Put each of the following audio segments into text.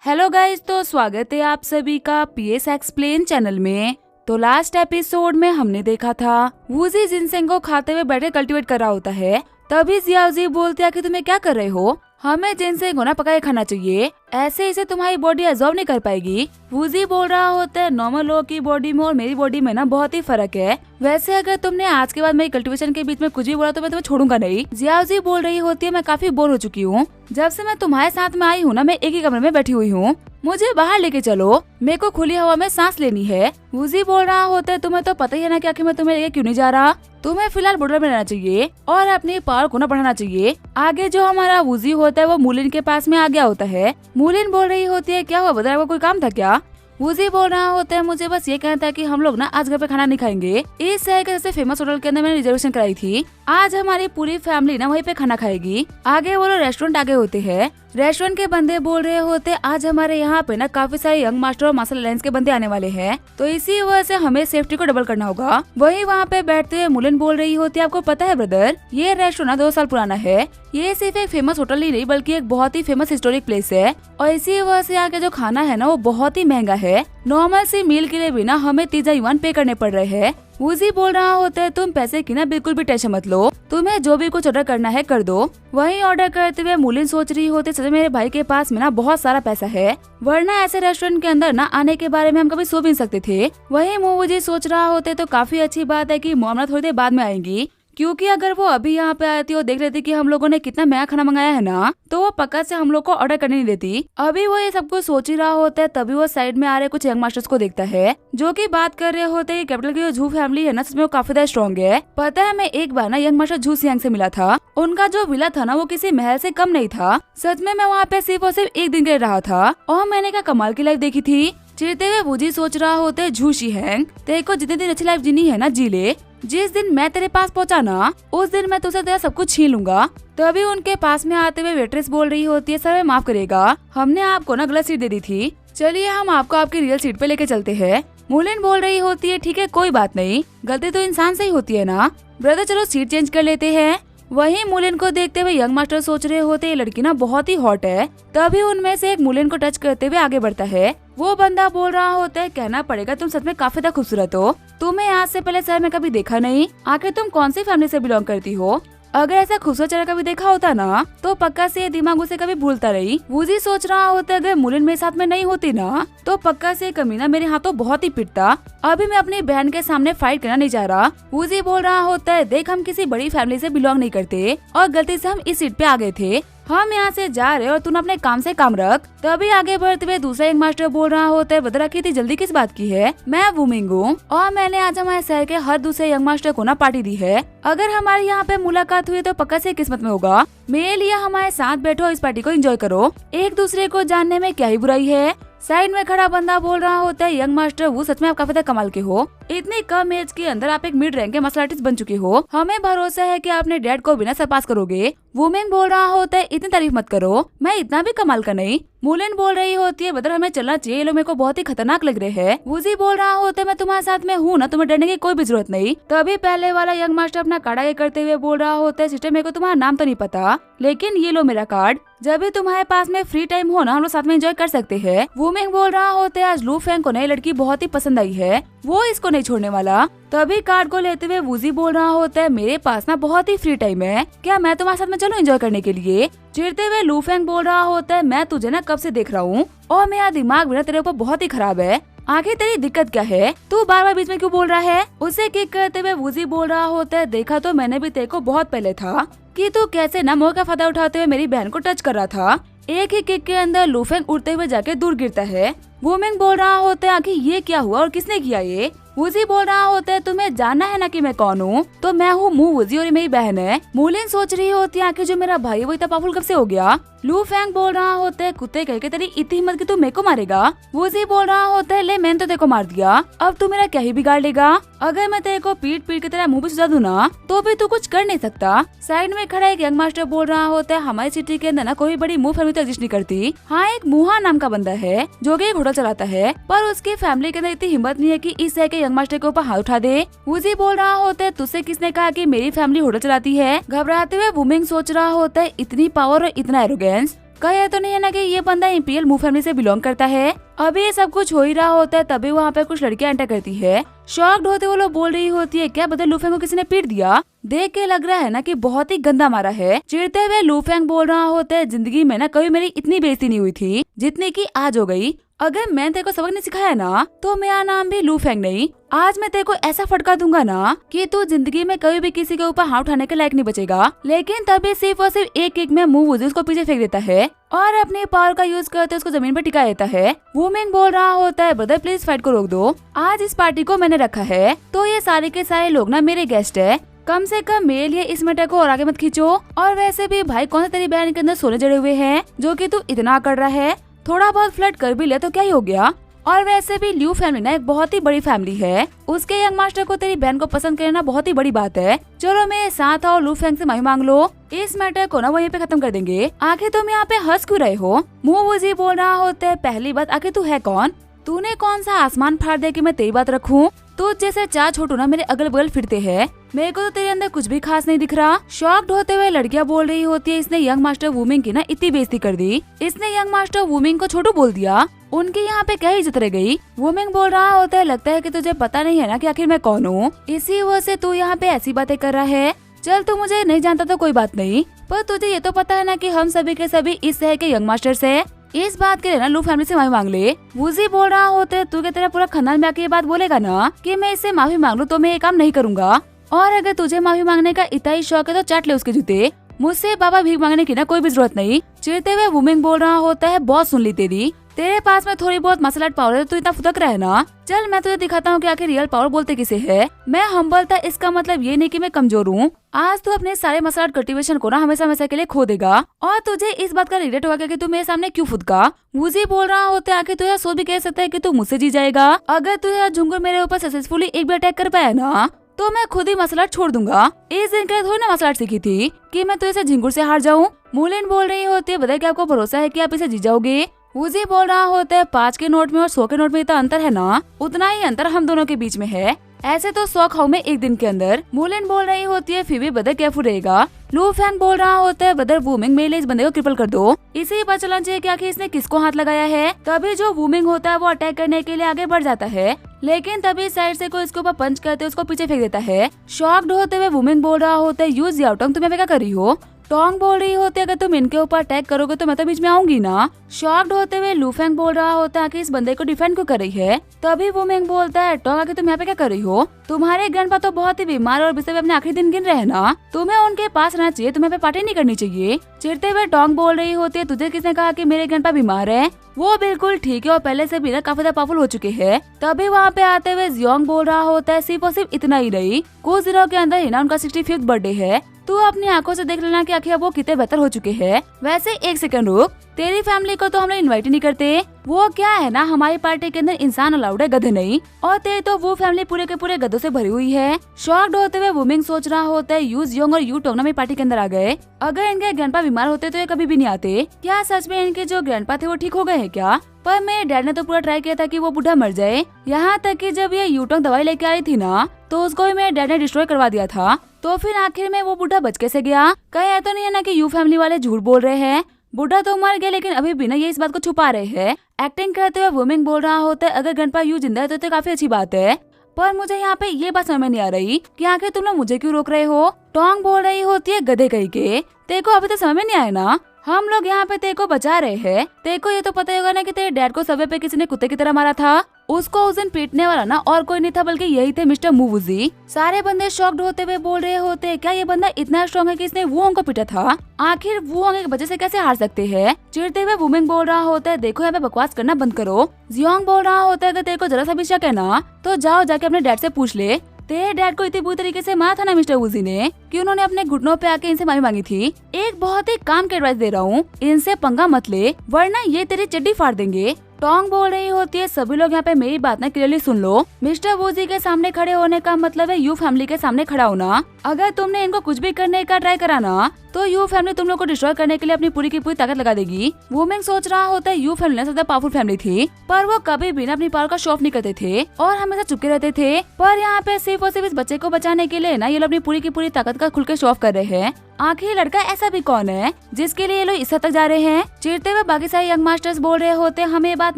Hello guys, तो स्वागत है आप सभी का पीएस एक्सप्लेन चैनल में। तो लास्ट एपिसोड में हमने देखा था वूजी जिनसेंग को खाते हुए बैठे कल्टीवेट कर रहा होता है। तभी जियाओजी बोलते हैं कि तुम्हें क्या कर रहे हो, हमें जिनसेंग होना पकाए खाना चाहिए, ऐसे इसे तुम्हारी बॉडी एब्जॉर्ब नहीं कर पाएगी। वूजी बोल रहा होता है नॉर्मल लोगों की बॉडी में और मेरी बॉडी में ना बहुत ही फर्क है। वैसे अगर तुमने आज के बाद मेरी कल्टीवेशन के बीच में कुछ भी बोला तो मैं तुम्हें छोड़ूंगा नहीं। जियाओजी बोल रही होती है मैं काफी बोर हो चुकी हूँ, जब से मैं तुम्हारे साथ में आई हूँ ना मैं एक ही कमरे में बैठी हुई हूँ, मुझे बाहर लेके चलो, मेरे को खुली हवा में सांस लेनी है। वूजी बोल रहा होता है तुम्हें तो पता ही है ना कि आखिर मैं तुम्हें लेके क्यों नहीं जा रहा, तुम्हें फिलहाल बॉर्डर में रहना चाहिए और अपनी पावर को ना बढ़ाना चाहिए। आगे जो हमारा वूजी होता है वो मूलिन के पास में आ गया होता है। मूलिन बोल रही होती है क्या हुआ बता, कोई काम था क्या? वूजी बोल रहा होता है मुझे बस ये कहना था कि हम लोग ना आज घर पे खाना नहीं खाएंगे, इस शहर के सबसे फेमस होटल के अंदर मैंने रिजर्वेशन कराई थी, आज हमारी पूरी फैमिली ना वहीं पे खाना खाएगी। आगे वो लोग रेस्टोरेंट आगे होते हैं। रेस्टोरेंट के बंदे बोल रहे होते आज हमारे यहाँ पे ना काफी सारे यंग मास्टर और मार्शल अलायंस के बंदे आने वाले हैं, तो इसी वजह से हमें सेफ्टी को डबल करना होगा। वही वहाँ पे बैठते हुए मुलिन बोल रही होती है आपको पता है ब्रदर, ये रेस्टोरेंट 2 साल पुराना है, ये सिर्फ एक फेमस होटल ही नहीं बल्कि एक बहुत ही फेमस हिस्टोरिक प्लेस है और इसी वजह से यहाँ का जो खाना है ना वो बहुत ही महंगा है। नॉर्मल सी मील के लिए भी ना हमें 30 युआन पे करने पड़ रहे हैं। वूजी बोल रहा होता है तुम पैसे की ना बिल्कुल भी टेंशन मत लो, तुम्हें जो भी कुछ ऑर्डर करना है कर दो। वही ऑर्डर करते हुए मुलिन सोच रही होती सच मेरे भाई के पास में ना बहुत सारा पैसा है, वरना ऐसे रेस्टोरेंट के अंदर ना आने के बारे में हम कभी सोच भी नहीं सकते थे। वही मुझे सोच रहा होते तो काफी अच्छी बात है कि मोमना थोड़ी देर बाद में आएंगी, क्योंकि अगर वो अभी यहाँ पे आती और देख लेती कि हम लोगों ने कितना महंगा खाना मंगाया है ना तो वो पक्का से हम लोग को ऑर्डर करने नहीं देती। अभी वो ये सब कुछ सोच ही रहा होता है तभी वो साइड में आ रहे कुछ यंग मास्टर्स को देखता है जो कि बात कर रहे होते हैं कैपिटल की जो झू फैमिली है ना सच में वो काफी ज्यादा स्ट्रॉन्ग है। पता है मैं एक बार ना यंग मास्टर झू सियांग से मिला था, उनका जो विला था ना वो किसी महल से कम नहीं था। सच में मैं वहाँ पे सिर्फ और सिर्फ एक दिन के लिए रहा था और मैंने क्या कमाल की लाइफ देखी थी। चिढ़ते हुए वूजी सोच रहा होते झू शियांग तेरे को जितने दिन अच्छी लाइफ जीनी है ना जी ले, जिस दिन मैं तेरे पास पहुंचा ना उस दिन मैं तुझसे तेरा सब कुछ छीन लूंगा। तभी उनके पास में आते हुए वेट्रेस बोल रही होती है सर माफ करेगा, हमने आपको ना गलत सीट दे दी थी, चलिए हम आपको आपकी रियल सीट पे लेके चलते हैं। मुलिन बोल रही होती है ठीक है कोई बात नहीं, गलती तो इंसान से ही होती है ना ब्रदर, चलो सीट चेंज कर लेते हैं। वही मुलिन को देखते हुए यंग मास्टर सोच रहे होते ये लड़की ना बहुत ही हॉट है। तभी उनमें से एक मुलिन को टच करते हुए आगे बढ़ता है। वो बंदा बोल रहा होता है कहना पड़ेगा तुम सच में काफी ज्यादा खूबसूरत हो, तुम्हें आज से पहले शहर में कभी देखा नहीं, आखिर तुम कौन सी फैमिली से बिलोंग करती हो, अगर ऐसा खूबसूरत चेहरा कभी देखा होता ना तो पक्का से दिमाग उसे कभी भूलता रही। वूजी सोच रहा होता अगर मुलिन मेरे साथ में नहीं होती ना तो पक्का से कमीना मेरे हाथों बहुत ही पिटता, अभी मैं अपनी बहन के सामने फाइट करना नहीं चाह रहा। वूजी बोल रहा होता है देख हम किसी बड़ी फैमिली से बिलोंग नहीं करते और गलती से हम इस सीट पे आ गए थे, हम यहाँ से जा रहे और तूने अपने काम से काम रख। तभी आगे बढ़ते हुए दूसरा एक मास्टर बोल रहा होता है बदरा की इतनी जल्दी किस बात की है, मैं वूमिंग हूँ और मैंने आज हमारे शहर के हर दूसरे यंग मास्टर को ना पार्टी दी है, अगर हमारे यहाँ पे मुलाकात हुई तो पक्का से किस्मत में होगा, मेरे लिए हमारे साथ बैठो इस पार्टी को एंजॉय करो, एक दूसरे को जानने में क्या ही बुराई है। साइड में खड़ा बंदा बोल रहा होता है यंग मास्टर वो सच में आप काफी कमाल के हो, इतनी कम एज के अंदर आप एक मिड रैंक के मार्शल आर्टिस्ट बन चुके हो, हमें भरोसा है कि आपने डैड को बिना सरपास करोगे। वुमेन बोल रहा होता है इतनी तारीफ मत करो, मैं इतना भी कमाल का नहीं। मुलिन बोल रही होती है बदर हमें चलना चाहिए, ये लोग मेरे को बहुत ही खतरनाक लग रहे हैं। वूजी बोल रहा होता है मैं तुम्हारे साथ में हूँ ना, तुम्हें डरने की कोई भी जरूरत नहीं। तभी पहले वाला यंग मास्टर अपना कार्ड आगे करते हुए बोल रहा होता है सिस्टर मेरे को तुम्हारा नाम तो नहीं पता, लेकिन ये लो मेरा कार्ड, जब भी तुम्हारे पास में फ्री टाइम हो ना हम लोग साथ में एंजॉय कर सकते हैं। वुमेन बोल रहा होता है आज लू फैंग को नई लड़की बहुत ही पसंद आई है, वो इसको नहीं छोड़ने वाला। तभी कार्ड को लेते हुए वूजी बोल रहा होता है मेरे पास ना बहुत ही फ्री टाइम है, क्या मैं तुम्हारे साथ में चलूं एंजॉय करने के लिए। चिढ़ते हुए लू फैंग बोल रहा होता है मैं तुझे ना कब से देख रहा हूँ और मेरा दिमाग भी ना तेरे ऊपर बहुत ही खराब है, आखिर तेरी दिक्कत क्या है, तू बार बार बीच में क्यों बोल रहा है। उसे किक करते हुए वूजी बोल रहा होता है देखा तो मैंने भी तेरे को बहुत पहले था कि तू कैसे ना मौका का फायदा उठाते हुए मेरी बहन को टच कर रहा था। एक ही किक के अंदर लूफेंग उड़ते हुए जाके दूर गिरता है। वुमेन बोल रहा होता है आखिर ये क्या हुआ और किसने किया ये। वूजी बोल रहा होता है तुम्हें जानना है ना कि मैं कौन हूँ, तो मैं हूँ मू वूजी और ये मेरी बहन है। मुलिन सोच रही होती है आखिर जो मेरा भाई वो इतना पावरफुल कब से हो गया। लू फैंग बोल रहा होता है कुत्ते कह के तेरी इतनी हिम्मत कि तू मेरे को मारेगा। वूजी बोल रहा होता है ले मैंने तो तेरे को मार दिया, अब तू मेरा क्या ही बिगाड़ लेगा, अगर मैं तेरे को पीट पीट के तेरा मुंह पे सुझा दूं ना तो भी तू कुछ कर नहीं सकता। साइड में खड़ा एक यंग मास्टर बोल रहा होता है हमारी सिटी के अंदर ना कोई बड़ी मुंह फैमिली तो एग्जिस्ट नहीं करती। हाँ एक मुहा नाम का बंदा है जो कि एक होटल चलाता है, पर उसकी फैमिली के अंदर इतनी हिम्मत नहीं है कि इस शहर के यंग मास्टर के ऊपर हाथ उठा दे। वूजी बोल रहा होता है तुझसे किसने कहा कि मेरी फैमिली होटल चलाती है। घबराते हुए वुमिंग सोच रहा होता है इतनी पावर और इतना एरोगेंस, कहे तो नहीं है ना कि ये बंदा इंपीरियल मू फैमिली से बिलोंग करता है। अभी ये सब कुछ हो ही रहा होता है, तभी वहाँ पे कुछ लड़कियां एंटर करती है। शॉक्ड होते वो लोग बोल रही होती है, क्या बता लूफेंग को किसी ने पीट दिया? देख के लग रहा है ना कि बहुत ही गंदा मारा है। चिढ़ते हुए लूफेंग बोल रहा होता है, जिंदगी में ना कभी मेरी इतनी बेइज्जती नहीं हुई थी जितनी की आज हो गई। अगर मैं तेरे को सबक नहीं सिखाया ना तो मेरा नाम भी लूफेंग नहीं। आज मैं तेरे को ऐसा फटका दूंगा ना कि तू जिंदगी में कभी भी किसी के ऊपर हाथ उठाने के लायक नहीं बचेगा। लेकिन तभी सिर्फ और सिर्फ एक किक में मुंह वुजी उसको पीछे फेंक देता है और अपने पावर का यूज करते उसको जमीन पर टिका देता है। वुमेन बोल रहा होता है, ब्रदर प्लीज फाइट को रोक दो, आज इस पार्टी को मैंने रखा है तो ये सारे के सारे लोग ना मेरे गेस्ट है, कम से कम मेरे लिए इस मैटर को और आगे मत खींचो। और वैसे भी भाई कौन सा तेरी बहन के अंदर सोने जड़े हुए हैं जो कि तू इतना कर रहा है? थोड़ा बहुत फ्लर्ट कर भी ले तो क्या ही हो गया। और वैसे भी ल्यू फैमिली ना एक बहुत ही बड़ी फैमिली है, उसके यंग मास्टर को तेरी बहन को पसंद करना बहुत ही बड़ी बात है। चलो मेरे साथ आओ, लूफेंग से माफी मांग लो, इस मैटर को ना वहीं पे खत्म कर देंगे। आखिर तुम यहाँ पे हंस क्यों रहे हो? मुँह वुजी बोल रहा होता है, पहली बात आखिर तू है कौन? तूने कौन सा आसमान फाड़ दिया कि मैं तेरी बात रखूं? तू जैसे चार छोटू ना मेरे अगल बगल फिरते हैं, मेरे को तो तेरे अंदर कुछ भी खास नहीं दिख रहा। शॉक्ड होते हुए लड़कियां बोल रही होती है, इसने यंग मास्टर वुमिंग की ना इतनी बेइज्जती कर दी, इसने यंग मास्टर वुमिंग को छोटू बोल दिया, उनकी यहाँ पे क्या इज्जत रह गई? वुमिंग बोल रहा होता है, लगता है कि तुझे पता नहीं है ना कि आखिर मैं कौन हूँ, इसी वजह से तू यहाँ पे ऐसी बातें कर रहा है। चल तू मुझे नहीं जानता तो कोई बात नहीं, पर तुझे ये तो पता है ना कि हम सभी के सभी इस शहर के यंग मास्टर्स है। इस बात के लिए ना लू फैमिली से माफी मांग ले। वुजी बोल रहा होता है, तू क्या तेरा पूरा खानदान में आके ये बात बोलेगा ना कि मैं इससे माफी मांग लूं तो मैं ये काम नहीं करूंगा। और अगर तुझे माफी मांगने का इतना ही शौक है तो चाट ले उसके जूते, मुझसे बाबा भीख मांगने की ना कोई भी जरूरत नहीं। चिढ़ते हुए वुमिंग बोल रहा होता है, बहुत सुन ली तेरी, तेरे पास में थोड़ी बहुत मसल आर्ट पावर है, तू इतना फुदक रहा है ना। चल मैं तुझे दिखाता हूँ कि आखिर रियल पावर बोलते किसे है। मैं हम्बल था, इसका मतलब ये नहीं कि मैं कमजोर हूँ। आज तू अपने सारे मसल आर्ट कल्टीवेशन को ना हमेशा हमेशा के लिए खो देगा और तुझे इस बात का रिग्रेट होगा कि तू मेरे सामने क्यों फुदका। वुजी बोल रहा होता है, आखिर तू यह सोच भी कह सकता है कि तू मुझसे जीत जाएगा? अगर तू यह झुंगुर मेरे ऊपर सक्सेसफुली एक भी अटैक कर पाया ना तो मैं खुद ही मसल आर्ट छोड़ दूंगा। इस दिन के लिए थोड़ी ना मसल आर्ट सीखी थी कि मैं तुझे झिंगुर से हार जाऊँ। मूलिन बोल रही होती है, बताए कि आपको भरोसा है कि आप इसे जीत जाओगे? वुजी बोल रहा होता है, 5 के नोट में और 100 के नोट में इतना अंतर है ना, उतना ही अंतर हम दोनों के बीच में है। ऐसे तो 100 खाऊं मैं एक दिन के अंदर। मूलिन बोल रही होती है, फिर भी बदर केयरफुल रहेगा। लू फैंग बोल रहा होता है, बदर वूमिंग मेरे लिए इस बंदे को क्रिपल कर दो, इसे ही पता चलना चाहिए कि आखिर इसने किसको हाथ लगाया है। तभी जो वूमिंग होता है वो अटैक करने के लिए आगे बढ़ जाता है, लेकिन तभी साइड से कोई इसके ऊपर पंच करते उसको पीछे फेंक देता है। शॉक्ड होते हुए वूमिंग बोल रहा होता है, यूज याओटोंग तुम यहाँ पे क्या कर रही हो? टोंग बोल रही होती है, अगर तुम इनके ऊपर अटैक करोगे तो मैं तो बीच में आऊंगी ना। शॉक्ड होते हुए लूफेंग बोल रहा होता है कि इस बंदे को डिफेंड क्यों कर रही है। तभी वुमिंग बोलता है, टोंग आके तुम यहाँ पे क्या कर रही हो? तुम्हारे ग्रैंडपा तो बहुत ही बीमार और बिस्तर पे अपने आखिरी दिन गिन रहे हैं ना, तुम्हें उनके पास रहना चाहिए, तुम्हें पे पार्टी नहीं करनी चाहिए। चिढ़ते हुए टोंग बोल रही होती है, तुझे किसने कहा कि मेरे ग्रैंडपा बीमार है? वो बिल्कुल ठीक है और पहले से भी ना काफी ज्यादा पावरफुल हो चुके हैं। तभी वहाँ पे आते हुए जियोंग बोल रहा होता है, सिर्फ और सिर्फ इतना ही नहीं, कुछ दिनों के अंदर ही ना उनका 65th बर्थडे है, तू अपनी आंखों से देख लेना कि आखिर वो कितने बेहतर हो चुके हैं। वैसे एक सेकंड रुक, तेरी फैमिली को तो हम लोग इन्वाइट ही नहीं करते, वो क्या है ना हमारी पार्टी के अंदर इंसान अलाउड है, गधे नहीं। और तेरी तो वो फैमिली पूरे के पूरे गधों से भरी हुई है। शॉक्ड होते हुए वुमिंग सोच रहा होता है, यू जियोंग और यू टोंग ना मेरी पार्टी के अंदर आ गए, अगर इनके ग्रैंडपा बीमार होते तो ये कभी भी नहीं आते। क्या सच में इनके जो ग्रैंडपा थे वो ठीक हो गए हैं क्या? पर मेरे डैड ने तो पूरा ट्राई किया था कि वो बूढ़ा मर जाए, यहाँ तक कि जब ये यूटोंग दवाई लेके आई थी ना तो उसको भी मेरे डैड ने डिस्ट्रॉय करवा दिया था। तो फिर आखिर में वो बूढ़ा बच कैसे गया? कहीं तो नहीं है ना कि यू फैमिली वाले झूठ बोल रहे हैं? बूढ़ा तो मर गया लेकिन अभी भी ना ये इस बात को छुपा रहे हैं। एक्टिंग करते हुए वुमिंग बोल रहा होता है, अगर ग्रैंडपा यू जिंदा है तो काफी अच्छी बात है, पर मुझे यहाँ पे ये बात समझ में नहीं आ रही कि आखिर तुम लोग मुझे क्यों रोक रहे हो? टोंग बोल रही होती है, गधे कहीं के, तेरे को अभी तो समझ में नहीं आया ना, हम लोग यहाँ पे तेरे को बचा रहे हैं। तेरे को ये तो पता ही होगा ना कि तेरे डैड को सबवे पे किसी ने कुत्ते की तरह मारा था, उसको उस दिन पीटने वाला ना और कोई नहीं था बल्कि यही थे मिस्टर मुवुजी। सारे बंदे शॉक्ड होते हुए बोल रहे होते, क्या ये बंदा इतना स्ट्रॉन्ग है कि इसने वुओंग को पीटा था? आखिर वुओंग एक वजह से कैसे हार सकते हैं? चिढ़ते हुए वुमिंग बोल रहा होता है, देखो यहाँ पे बकवास करना बंद करो। जियोंग बोल रहा होता है, अगर तेरे को जरा सा भी शक है ना तो जाओ जाके अपने डैड से पूछ ले, तेरे डैड को इतनी बुरी तरीके से मारा था ना मिस्टर वुजी ने कि उन्होंने अपने घुटनों पे आके इनसे माफी मांगी थी। एक बहुत ही काम के एडवाइस दे रहा हूँ, इनसे पंगा मत ले वरना ये तेरी चड्डी फाड़ देंगे। टोंग बोल रही होती है, सभी लोग यहाँ पे मेरी बात ना क्लियरली सुन लो, मिस्टर वुजी के सामने खड़े होने का मतलब है यू फैमिली के सामने खड़ा होना। अगर तुमने इनको कुछ भी करने का ट्राई करा ना तो यू फैमिली तुम लोग को डिस्ट्रॉय करने के लिए अपनी पूरी की पूरी ताकत लगा देगी। वुमेंग सोच रहा होता है यू फैमिली ना सबसे पावरफुल फैमिली थी, पर वो कभी भी ना अपनी पावर का शो ऑफ नहीं करते थे और हमेशा चुपके रहते थे। पर यहाँ पे सिर्फ और सिर्फ इस बच्चे को बचाने के लिए ना ये लोग अपनी पूरी की पूरी ताकत का खुल के शो ऑफ कर रहे हैं। आखिर ये लड़का ऐसा भी कौन है जिसके लिए ये लोग इस हद तक जा रहे हैं। चिढ़ते हुए बाकी सारे यंग मास्टर्स बोल रहे होते हम ये बात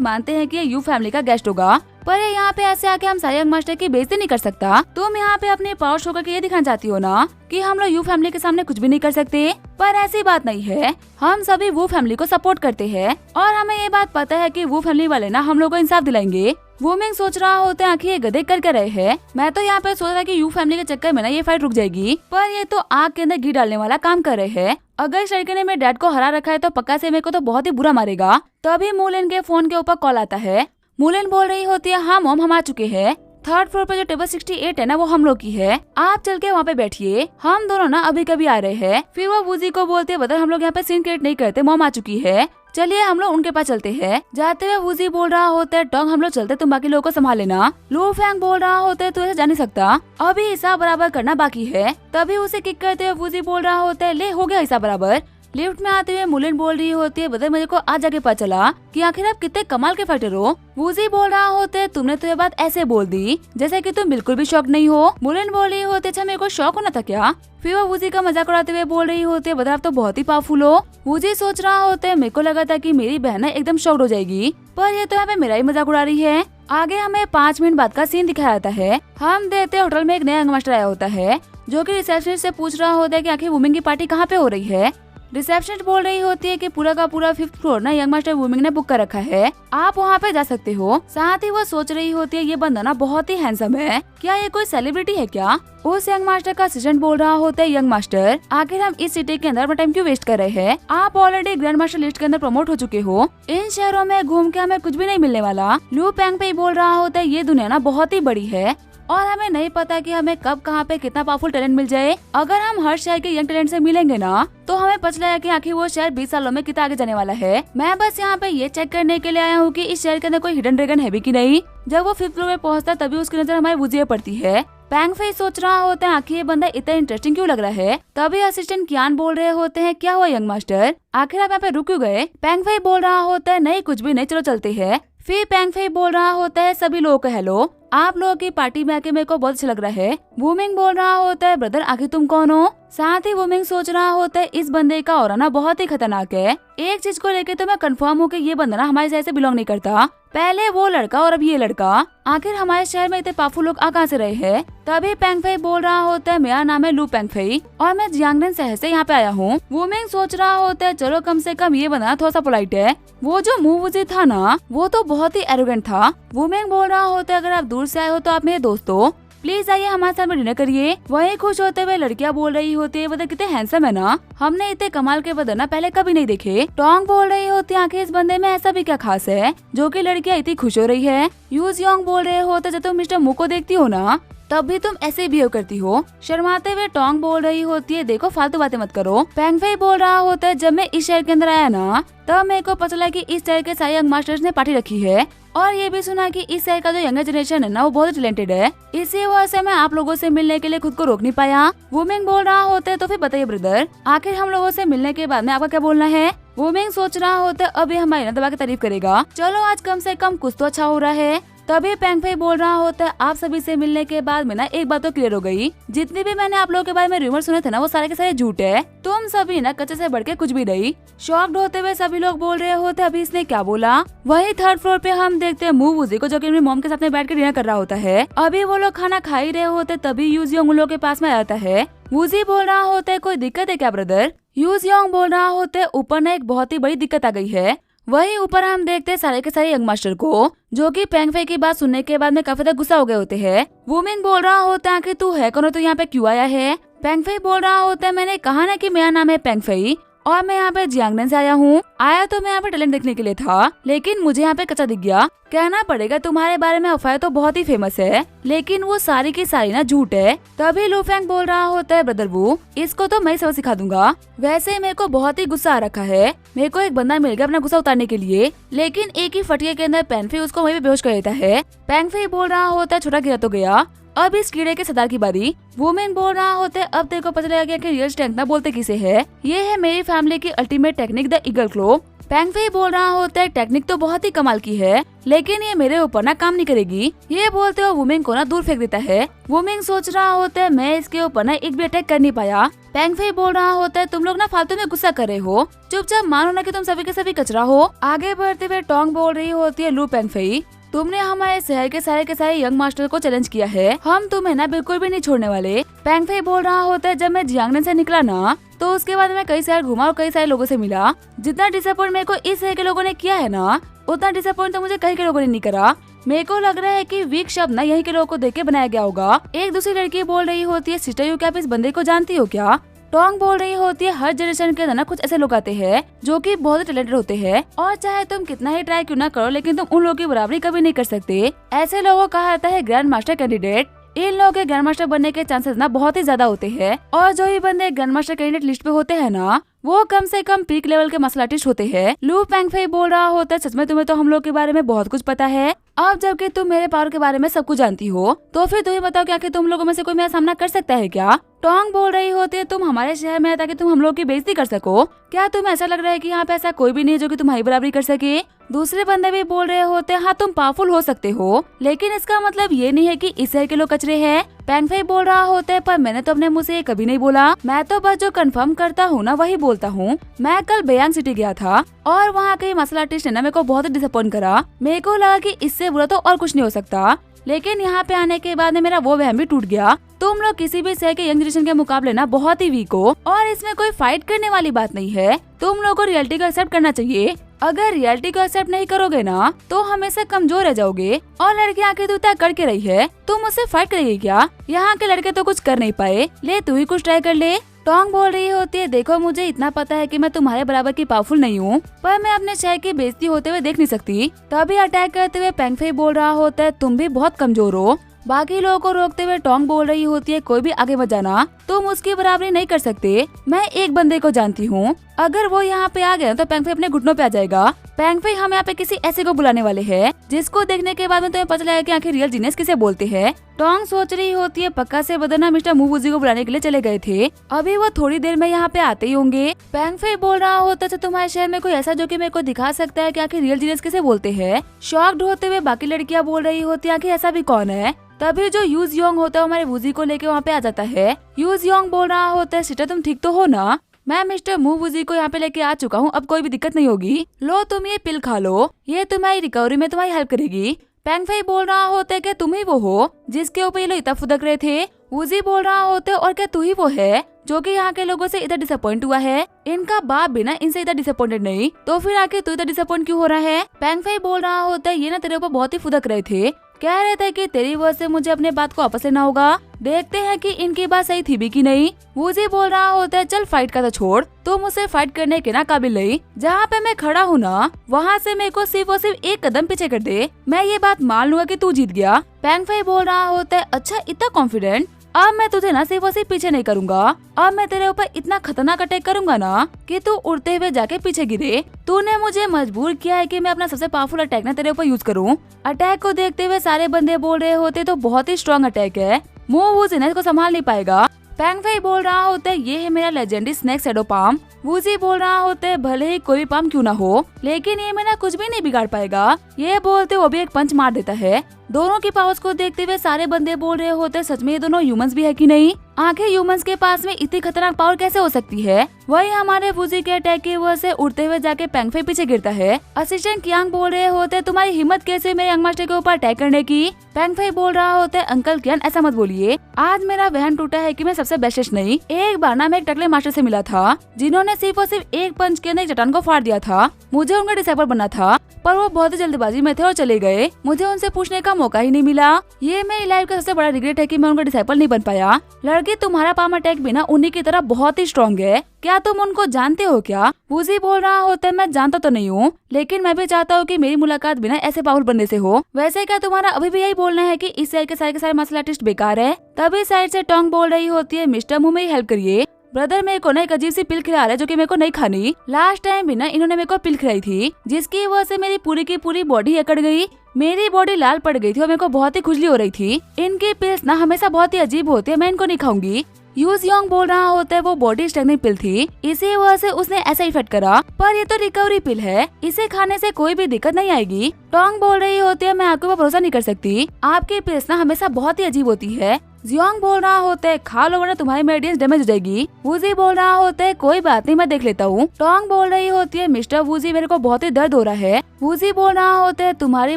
मानते हैं कि ये यू फैमिली का गेस्ट होगा, पर ये यहाँ पे ऐसे आके हम सारे यंग मास्टर की बेइज्जती नहीं कर सकता। तुम यहाँ पे अपने पावर शो करके ये दिखाना चाहती हो ना कि हम लोग यू फैमिली के सामने कुछ भी नहीं कर सकते, पर ऐसी बात नहीं है। हम सभी वो फैमिली को सपोर्ट करते हैं और हमें ये बात पता है कि वो फैमिली वाले ना हम लोग को इंसाफ दिलाएंगे। वुमेंग सोच रहा होता है आखिर ये गधे कर रहे हैं। मैं तो यहाँ पे सोच रहा था कि यू फैमिली के चक्कर में ना ये फाइट रुक जाएगी, पर ये तो आग के अंदर घी डालने वाला काम कर रहे हैं। अगर इस लड़के ने मेरे डैड को हरा रखा है तो पक्का से मेरे को तो बहुत ही बुरा मारेगा। तभी मूलन के फोन के ऊपर कॉल आता है। मूलन बोल रही होती है हाँ मॉम हम आ चुके हैं। 3rd फ्लोर पे जो टेबल 68 है ना वो हम लोग की है, आप चल के वहाँ पे बैठिए, हम दोनों ना अभी कभी आ रहे हैं। फिर वो वूजी को बोलते बता हम लोग यहाँ पे सीन क्रिएट नहीं करते, मॉम आ चुकी है, चलिए हम लोग उनके पास चलते हैं। जाते हुए वूजी बोल रहा होता है टोंग हम लोग चलते तुम बाकी लोगों को संभाल लेना। लू फैंग बोल रहा होता है तू ऐसे जा नहीं सकता, अभी हिसाब बराबर करना बाकी है। तभी उसे किक करते हुए वूजी बोल रहा होता है ले हो गया हिसाब बराबर। लिफ्ट में आते हुए मुलिन बोल रही होती है बदल मेरे को आज जाके पता चला कि आखिर आप कितने कमाल के फाइटर हो। वूजी बोल रहा होते है तुमने तो ये बात ऐसे बोल दी जैसे कि तुम बिल्कुल भी शौक नहीं हो। मुलिन बोल रही होती अच्छा मेरे को शौक होना था क्या। फिर वो वूजी का मजाक उड़ाते हुए बोल रही होती है बदल आप तो बहुत ही पावरफुल हो। वूजी सोच रहा होता है मेरे को लगा था कि मेरी बहन एकदम शॉक्ड हो जाएगी, पर ये तो यहाँ पे मेरा ही मजाक उड़ा रही है। आगे हमें 5 मिनट बाद का सीन दिखाया जाता है। हम देखते होटल में एक नया मास्टर आया होता है जो कि रिसेप्शनिस्ट से पूछ रहा होता है कि आखिर वुमेन की पार्टी कहाँ पे हो रही है। रिसेप्शनिस्ट बोल रही होती है कि पूरा का पूरा 5th फ्लोर ना यंग मास्टर वुमेन ने बुक कर रखा है, आप वहाँ पे जा सकते हो। साथ ही वो सोच रही होती है ये बंदा ना बहुत ही हैंडसम है, क्या ये कोई सेलिब्रिटी है क्या। उस यंग मास्टर का असिस्टेंट बोल रहा होता है यंग मास्टर आखिर हम इस सिटी के अंदर अपना टाइम क्यों वेस्ट कर रहे हैं, आप ऑलरेडी ग्रैंड मास्टर लिस्ट के अंदर प्रमोट हो चुके हो, इन शहरों में घूम के हमें कुछ भी नहीं मिलने वाला। लू पैंग पे बोल रहा होता है ये दुनिया ना बहुत ही बड़ी है और हमें नहीं पता कि हमें कब कहाँ पे कितना पावरफुल टैलेंट मिल जाए। अगर हम हर शहर के यंग टैलेंट से मिलेंगे ना तो हमें पता चलेगा कि आखिर वो शहर 20 सालों में कितना आगे जाने वाला है। मैं बस यहाँ पे ये चेक करने के लिए आया हूँ कि इस शहर के अंदर कोई हिडन ड्रैगन है भी कि नहीं। जब वो 5th फ्लोर पे पहुँचता तभी उसकी नजर हमारी वूजी पे पड़ती है। पैंग फेई सोच रहा होता है आखिर ये बंदा इतना इंटरेस्टिंग क्यों लग रहा है। तभी असिस्टेंट कियान बोल रहे होते हैं क्या हुआ यंग मास्टर, आखिर आप यहाँ पे रुक क्यों गए। पैंग फेई बोल रहा होता है नहीं कुछ भी नहीं, चलो चलते हैं। फिर पैंग फेई बोल रहा होता है सभी लोगों को हेलो, आप लोगों की पार्टी में आके मेरे को बहुत अच्छा लग रहा है। वुमिंग बोल रहा होता है ब्रदर आखिर तुम कौन हो। साथ ही वुमिंग सोच रहा होता है इस बंदे का ऑरा ना बहुत ही खतरनाक है। एक चीज को लेके तो मैं कंफर्म हूँ कि ये बंदा ना हमारे शहर से बिलोंग नहीं करता, पहले वो लड़का और अब ये लड़का, आखिर हमारे शहर में इतने पावरफुल लोग कहाँ से रहे हैं। तभी पैंग फेई बोल रहा होता है मेरा नाम है लू पैंग फेई और मैं जियांगनेन शहर से यहाँ पे आया हूँ। वुमिंग सोच रहा होता है चलो कम से कम ये बंदा थोड़ा सा पोलाइट है, वो जो मुंह वुजी था ना वो तो बहुत ही एरोगेंट था। वुमिंग बोल रहा होता है अगर आप दूर से आए हो तो आप मेरे दोस्त हो, प्लीज आइए हमारे साथ में डिनर करिए। वही खुश होते हुए लड़कियां बोल रही होती है बता कितने हैंडसम है ना, हमने इतने कमाल के बदन ना पहले कभी नहीं देखे। टोंग बोल रही होती है आखिर इस बंदे में ऐसा भी क्या खास है जो कि लड़कियां इतनी खुश हो रही है। यूजियोंग बोल रहे होते जब तुम मिस्टर मु को देखती हो ना तब भी तुम ऐसे बिहेव करती हो। शर्माते हुए टोंग बोल रही होती है देखो फालतू बातें मत करो। पैंग फेई बोल रहा होता है जब मैं इस शहर के अंदर आया ना तब मेरे को पता चला कि इस शहर के सारे यंग मास्टर्स ने पार्टी रखी है और ये भी सुना कि इस शहर का जो यंगर जनरेशन है ना वो बहुत टैलेंटेड है, इसी वजह से मैं आप लोगों से मिलने के लिए खुद को रोक नहीं पाया। वुमिंग बोल रहा होता है तो फिर बताइए ब्रदर आखिर हम लोगों से मिलने के बाद में आपका क्या बोलना है। वुमिंग सोच रहा होता है अभी हमारी ना दबा के तारीफ करेगा, चलो आज कम से कम कुछ तो अच्छा हो रहा है। तभी पैंग फेई बोल रहा होता है आप सभी से मिलने के बाद में ना एक बात तो क्लियर हो गई, जितने भी मैंने आप लोगों के बारे में रूमर सुने थे ना वो सारे के सारे झूठ है, तुम सभी ना कच्चे से बढ़ के कुछ भी नहीं। शॉक्ड होते हुए सभी लोग बोल रहे होते अभी इसने क्या बोला। वही 3rd फ्लोर पे हम देखते हैं मू वूजी को जो कि अपनी मॉम के साथ में बैठ के डिनर कर रहा होता है। अभी वो लोग खाना खा ही रहे होते तभी यूजियोंग उन लोगों के पास में आता है। वूजी बोल रहा होता है कोई दिक्कत है क्या ब्रदर। यूजियोंग बोल रहा होता है ऊपर ना एक बहुत ही बड़ी दिक्कत आ गई है। वही ऊपर हम देखते हैं सारे के सारे यंग मास्टर को जो कि पैंग फेई की बात सुनने के बाद में काफी ज्यादा गुस्सा हो गए होते हैं। वुमिंग बोल रहा होता है कि तू है कौन, तो यहाँ पे क्यों आया है। पैंग फेई बोल रहा होता है मैंने कहा ना कि मेरा नाम है पैंग फेई और मैं यहाँ पे जियांगनेन से आया हूँ। आया तो मैं यहाँ पे टैलेंट देखने के लिए था लेकिन मुझे यहाँ पे कच्चा दिख गया। कहना पड़ेगा तुम्हारे बारे में अफवाह तो बहुत ही फेमस है लेकिन वो सारी की सारी ना झूठ है। तभी लू फैंग बोल रहा होता है ब्रदर वू इसको तो मैं सबक सिखा दूंगा। वैसे मेरे को बहुत ही गुस्सा आ रखा है, मेरे को एक बंदा मिल गया अपना गुस्सा उतारने के लिए लेकिन एक ही फटिये के अंदर पैंग फेई उसको वहीं पे बेहोश कर देता है। पैंग फेई बोल रहा होता है छोटा गिरा तो गया। अब इस कीड़े के सरदार की बारी। वुमेंग बोल रहा होते अब तेरे को पता लगा गया कि रियल स्ट्रेंथ ना बोलते किसे है। ये है मेरी फैमिली की अल्टीमेट टेक्निक, द ईगल क्लो। पैंग फई बोल रहा होता है टेक्निक तो बहुत ही कमाल की है, लेकिन ये मेरे ऊपर ना काम नहीं करेगी। ये बोलते हुए वुमेंग को ना दूर फेंक देता है। वुमेंग सोच रहा होता है मैं इसके ऊपर ना एक भी अटैक कर नहीं पाया। पैंग फई बोल रहा होता है तुम लोग ना फालतू में गुस्सा कर रहे हो, चुपचाप मानो ना कि तुम सभी के सभी कचरा हो। आगे बढ़ते हुए टोंग बोल रही होती है लू पैंग फई, तुमने हमारे शहर के सारे यंग मास्टर को चैलेंज किया है, हम तुम्हें ना बिल्कुल भी नहीं छोड़ने वाले। पैंग फई बोल रहा होता है जब मैं जियांगनन से निकला ना तो उसके बाद मैं कई शहर घुमा और कई सारे लोगों से मिला। जितना डिसअपॉइंट मेरे को इस शहर के लोगों ने किया है ना, उतना डिसअपॉइंट तो मुझे कहीं के लोगों ने नहीं करा। मेरे को लग रहा है कि वीक शब्द ना यहीं के लोगों को देख के बनाया गया होगा। एक दूसरी लड़की बोल रही होती है सिस्टर यू क्या आप इस बंदे को जानती हो क्या। टोंग बोल रही होती है हर जनरेशन के अंदर ना कुछ ऐसे लोग आते हैं जो कि बहुत ही टैलेंटेड होते हैं, और चाहे तुम कितना ही ट्राई क्यों ना करो लेकिन तुम उन लोगों की बराबरी कभी नहीं कर सकते। ऐसे लोगों को कहा जाता है ग्रैंड मास्टर कैंडिडेट। इन लोगों के ग्रैंड मास्टर बनने के चांसेस ना बहुत ही ज्यादा होते हैं, और जो भी बंदे ग्रैंड मास्टर कैंडिडेट लिस्ट पे होते हैं ना वो कम से कम पीक लेवल के मसल आर्टिस्ट होते हैं। लू पैंग फई बोल रहा होता है सच में तुम्हें तो हम लोग के बारे में बहुत कुछ पता है। अब जबकि तुम मेरे पावर के बारे में सब कुछ जानती हो तो फिर तुम्हें बताओ क्या कि तुम लोगों में से कोई मेरा सामना कर सकता है क्या। टोंग बोल रही होती है तुम हमारे शहर में है ताकि तुम हम लोग की बेइज्जती कर सको। क्या तुम्हें ऐसा लग रहा है कि यहाँ पे ऐसा कोई भी नहीं है जो कि तुम्हारी बराबरी कर सके। दूसरे बंदे भी बोल रहे होते हैं हाँ तुम पावरफुल हो सकते हो, लेकिन इसका मतलब ये नहीं है कि इस शहर के लोग कचरे हैं। पैंग फई बोल रहा होता है पर मैंने तो अपने मुँह से ये कभी नहीं बोला, मैं तो बस जो कंफर्म करता हूँ ना वही बोलता हूँ। मैं कल बेयांग सिटी गया था और वहाँ के मसल आर्टिस्ट ने ना मेरे को बहुत डिसअपॉइंट करा। मेरे को लगा कि इससे बुरा तो और कुछ नहीं हो सकता, लेकिन यहाँ पे आने के बाद मेरा वो वहम भी टूट गया। तुम लोग किसी भी शहर के यंग जनरेशन के मुकाबले ना बहुत ही वीक हो, और इसमें कोई फाइट करने वाली बात नहीं है। तुम लोगों को रियलिटी को एक्सेप्ट करना चाहिए। अगर रियलिटी को एक्सेप्ट नहीं करोगे ना तो हमेशा कमजोर रह जाओगे। और लड़कियां आके तू तय करके रही है, तुम उससे फाइट करेगी क्या। यहाँ के लड़के तो कुछ कर नहीं पाए, ले तू ही कुछ ट्राई कर ले। टोंग बोल रही होती है देखो मुझे इतना पता है कि मैं तुम्हारे बराबर की पावरफुल नहीं हूँ, पर मैं अपने शहर की बेइज्जती होते हुए देख नहीं सकती। तभी अटैक करते हुए पैंग फई बोल रहा होता है तुम भी बहुत कमजोर हो। बाकी लोगों को रोकते हुए टोंग बोल रही होती है कोई भी आगे मत जाना, तुम उसकी बराबरी नहीं कर सकते। मैं एक बंदे को जानती हूँ, अगर वो यहाँ पे आ गया तो पैंग फई अपने घुटनों पे आ जाएगा। पैंग फई हम यहाँ पे किसी ऐसे को बुलाने वाले हैं जिसको देखने के बाद में तुम्हें पता लगेगा कि आखिर रियल जीनियस किसे बोलते हैं। टोंग सोच रही होती है पक्का से बदना मिस्टर मू वूजी को बुलाने के लिए चले गए थे, अभी वो थोड़ी देर में यहाँ पे आते ही होंगे। पैंग फई बोल रहा होता है तुम्हारे शहर में कोई ऐसा जो कि मेरे को दिखा सकता है कि आखिर रियल जीनियस किसे बोलते हैं। शॉक्ड होते हुए बाकी लड़कियाँ बोल रही होती है आखिर ऐसा भी कौन है। तभी जो यूज योंग होता है हमारे वूजी को लेके वहाँ पे आ जाता है। यूज योंग बोल रहा होता है सिस्टर तुम ठीक तो हो ना, मैं मिस्टर मू वूजी को यहाँ पे लेके आ चुका हूँ, अब कोई भी दिक्कत नहीं होगी। लो तुम ये पिल खा लो, ये तुम्हारी रिकवरी में तुम्हारी हेल्प करेगी। पैंग फई बोल रहा होता है कि तुम ही वो हो जिसके ऊपर ये लोग इतना फुदक रहे थे। वूजी बोल रहा होता है और क्या तू ही वो है जो कि यहाँ के लोगों से इधर डिसअपॉइंट हुआ है। इनका बाप भी ना इनसे इधर डिसअपॉइंटेड नहीं, तो फिर आके तू इधर डिसअपॉइंट क्यों हो रहा है। पैंग फई बोल रहा होता है ये ना तेरे ऊपर बहुत ही फुदक रहे थे, कह रहे थे कि तेरी वजह से मुझे अपने बात को वापस लेना होगा। देखते हैं कि इनकी बात सही थी भी कि नहीं। वूजी बोल रहा होता है चल फाइट का तो छोड़, तुम मुझसे फाइट करने के ना काबिल नहीं। जहाँ पे मैं खड़ा हूँ ना वहाँ से मेरे को सिर्फ और सिर्फ एक कदम पीछे कर दे, मैं ये बात मान लूंगा कि तू जीत गया। पैंग फई बोल रहा होता है अच्छा इतना कॉन्फिडेंट, अब मैं तुझे ना सिर्फ और सिर्फ पीछे नहीं करूंगा, अब मैं तेरे ऊपर इतना खतरनाक अटैक करूंगा ना कि तू उड़ते हुए जाके पीछे गिरे। तूने मुझे मजबूर किया है कि मैं अपना सबसे पावरफुल अटैक ना तेरे ऊपर यूज करूं। अटैक को देखते हुए सारे बंदे बोल रहे होते तो बहुत ही स्ट्रॉन्ग अटैक है, मू वूजी को संभाल नहीं पाएगा। पैंग फई बोल रहा होता है ये है मेरा legendary snake shadow palm. Woozi बोल रहा होता है भले ही कोई भी पाम क्यों ना हो, लेकिन ये मेरा कुछ भी नहीं बिगाड़ पाएगा। ये बोलते वो भी एक पंच मार देता है। दोनों की पावर्स को देखते हुए सारे बंदे बोल रहे होते सच में ये दोनों ह्यूमंस भी है कि नहीं। आखिर ह्यूमंस के पास में इतनी खतरनाक पावर कैसे हो सकती है। वही हमारे वूजी के अटैक की वजह से उड़ते हुए जाके पैंग फई पीछे गिरता है। असिस्टेंट कियांग बोल रहे होते तुम्हारी हिम्मत कैसे मेरे यंग मास्टर के ऊपर अटैक करने की। पैंग फई बोल रहा होता है अंकल कियान ऐसा मत बोलिए, आज मेरा वहन टूटा है कि मैं सबसे बेस्टेस्ट नहीं। एक बार ना मैं एक टकले मास्टर से मिला था जिन्होंने सिर्फ और सिर्फ एक पंच के अंदर एक चट्टान को फाड़ दिया था। मुझे उनका डिसाइपल बनना था पर वो बहुत ही जल्दबाजी में थे और चले गए, मुझे उनसे पूछने का मौका ही नहीं मिला। ये मेरी लाइफ का सबसे बड़ा रिग्रेट है कि मैं उनका डिसाइपल नहीं बन पाया। लड़की तुम्हारा पाम अटैक भी ना उन्हीं की तरह बहुत ही स्ट्रॉन्ग है, क्या तुम उनको जानते हो क्या। वूजी बोल रहा होता है मैं जानता तो नहीं हूँ, लेकिन मैं भी चाहता हूँ कि मेरी मुलाकात बिना ऐसे पावरफुल बंदे से हो। वैसे क्या तुम्हारा अभी भी यही बोलना है कि इस शहर के सारे मार्शल आर्टिस्ट बेकार है। तभी साइड से टोंग बोल रही होती है मिस्टर मू मेरी हेल्प करिए। ब्रदर मेरे को ना एक अजीब सी पिल खिला रहा है जो कि मेरे को नहीं खानी। लास्ट टाइम भी ना इन्होंने मेरे को पिल खिलाई थी जिसकी वजह से मेरी पूरी की पूरी बॉडी अकड़ गई, मेरी बॉडी लाल पड़ गई थी और मेरे को बहुत ही खुजली हो रही थी। इनकी पिल्स ना हमेशा बहुत ही अजीब होती है, मैं इनको नहीं खाऊंगी। यूज योंग बोल रहा होता है वो बॉडी स्ट्रेंथनिंग पिल थी, इसी वजह से उसने ऐसा इफेक्ट करा, पर ये तो रिकवरी पिल है, इसे खाने से कोई भी दिक्कत नहीं आएगी। टोंग बोल रही होती है मैं आपके ऊपर भरोसा नहीं कर सकती, आपकी पिल्स ना हमेशा बहुत ही अजीब होती है। जियोंग बोल रहा होता है खा लो वरना तुम्हारी मेडियंस डैमेज हो जाएगी। वूजी बोल रहा होता है कोई बात नहीं मैं देख लेता हूँ। टोंग बोल रही होती है मिस्टर वूजी मेरे को बहुत ही दर्द हो रहा है। वूजी बोल रहा होता है तुम्हारी